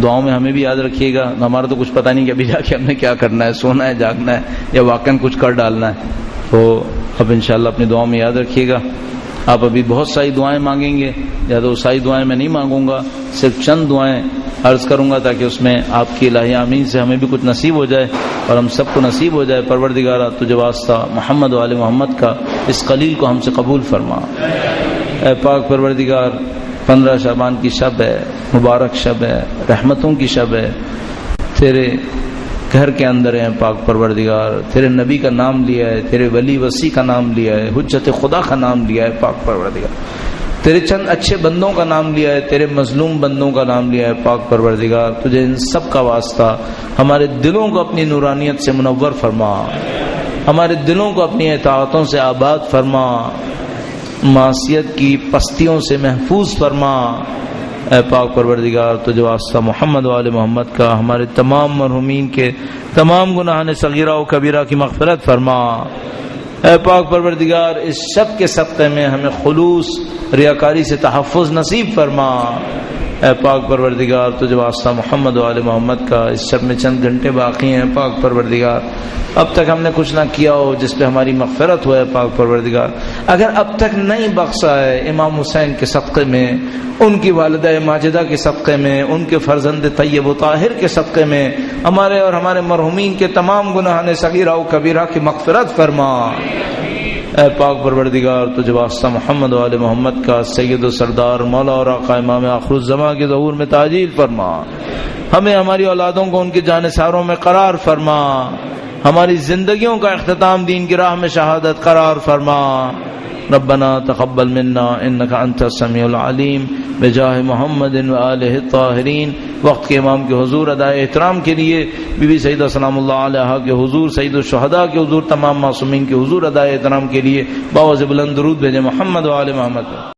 دعاؤں میں ہمیں بھی یاد رکھیے گا. ہمارا تو کچھ پتہ نہیں کہ ابھی جا کے ہم نے کیا کرنا ہے، سونا ہے، جاگنا ہے، یا واقعاً کچھ کر ڈالنا ہے. تو اب انشاءاللہ اپنی دعاؤں میں یاد رکھیے گا. آپ ابھی بہت ساری دعائیں مانگیں گے، یا تو ساری دعائیں میں نہیں مانگوں گا، صرف چند دعائیں عرض کروں گا تاکہ اس میں آپ کی الہی آمین سے ہمیں بھی کچھ نصیب ہو جائے اور ہم سب کو نصیب ہو جائے. پروردگارہ تجھے واسطہ محمد و آل محمد کا اس قلیل کو ہم سے قبول فرما. اے پاک پروردگار، 15 شعبان کی شب ہے، مبارک شب ہے، رحمتوں کی شب ہے. تیرے گھر کے اندر ہیں پاک پروردگار، تیرے نبی کا نام لیا ہے، تیرے ولی وسیع کا نام لیا ہے، حجت خدا کا نام لیا ہے پاک پروردگار. تیرے چند اچھے بندوں کا نام لیا ہے، تیرے مظلوم بندوں کا نام لیا ہے پاک پروردگار. تجھے ان سب کا واسطہ، ہمارے دلوں کو اپنی نورانیت سے منور فرما، ہمارے دلوں کو اپنی اطاعتوں سے آباد فرما، معصیت کی پستیوں سے محفوظ فرما. اے پاک پروردگار تجھے واسطہ محمد و آل محمد کا ہمارے تمام مرحومین کے تمام گناہان صغیرہ و کبیرہ کی مغفرت فرما. اے پاک پروردگار اس شب کے صدقے میں ہمیں خلوص ریاکاری سے تحفظ نصیب فرما. اے پاک پروردگار تجھے واسطہ محمد و آل محمد کا اس شب میں چند گھنٹے باقی ہیں پاک پروردگار. اب تک ہم نے کچھ نہ کیا ہو جس پہ ہماری مغفرت ہو ہے پاک پروردگار. اگر اب تک نہیں بخشا ہے امام حسین کے صدقے میں، ان کی والدہ ماجدہ کے صدقے میں، ان کے فرزند طیب و طاہر کے صدقے میں ہمارے اور ہمارے مرحومین کے تمام گناہان صغیرہ و کبیرہ کی مغفرت فرما. اے پاک پروردگار تجھے واسطہ محمد و آل محمد کا سید و سردار مولا اور آقا امام آخر الزماں کے ظہور میں تعجیل فرما. ہمیں ہماری اولادوں کو ان کے جانثاروں میں قرار فرما، ہماری زندگیوں کا اختتام دین کی راہ میں شہادت قرار فرما. ربنا تقبل منا انك انت السميع العليم بجاہ محمد و آلہ الطاہرین. وقت کے امام کے حضور ادائے احترام کے لیے بی بی سیدہ سلام اللہ علیہا کے حضور، سید الشہداء کے حضور، تمام معصومین کے حضور ادائے احترام کے لیے باوز بلند درود بھیجے محمد و آل محمد.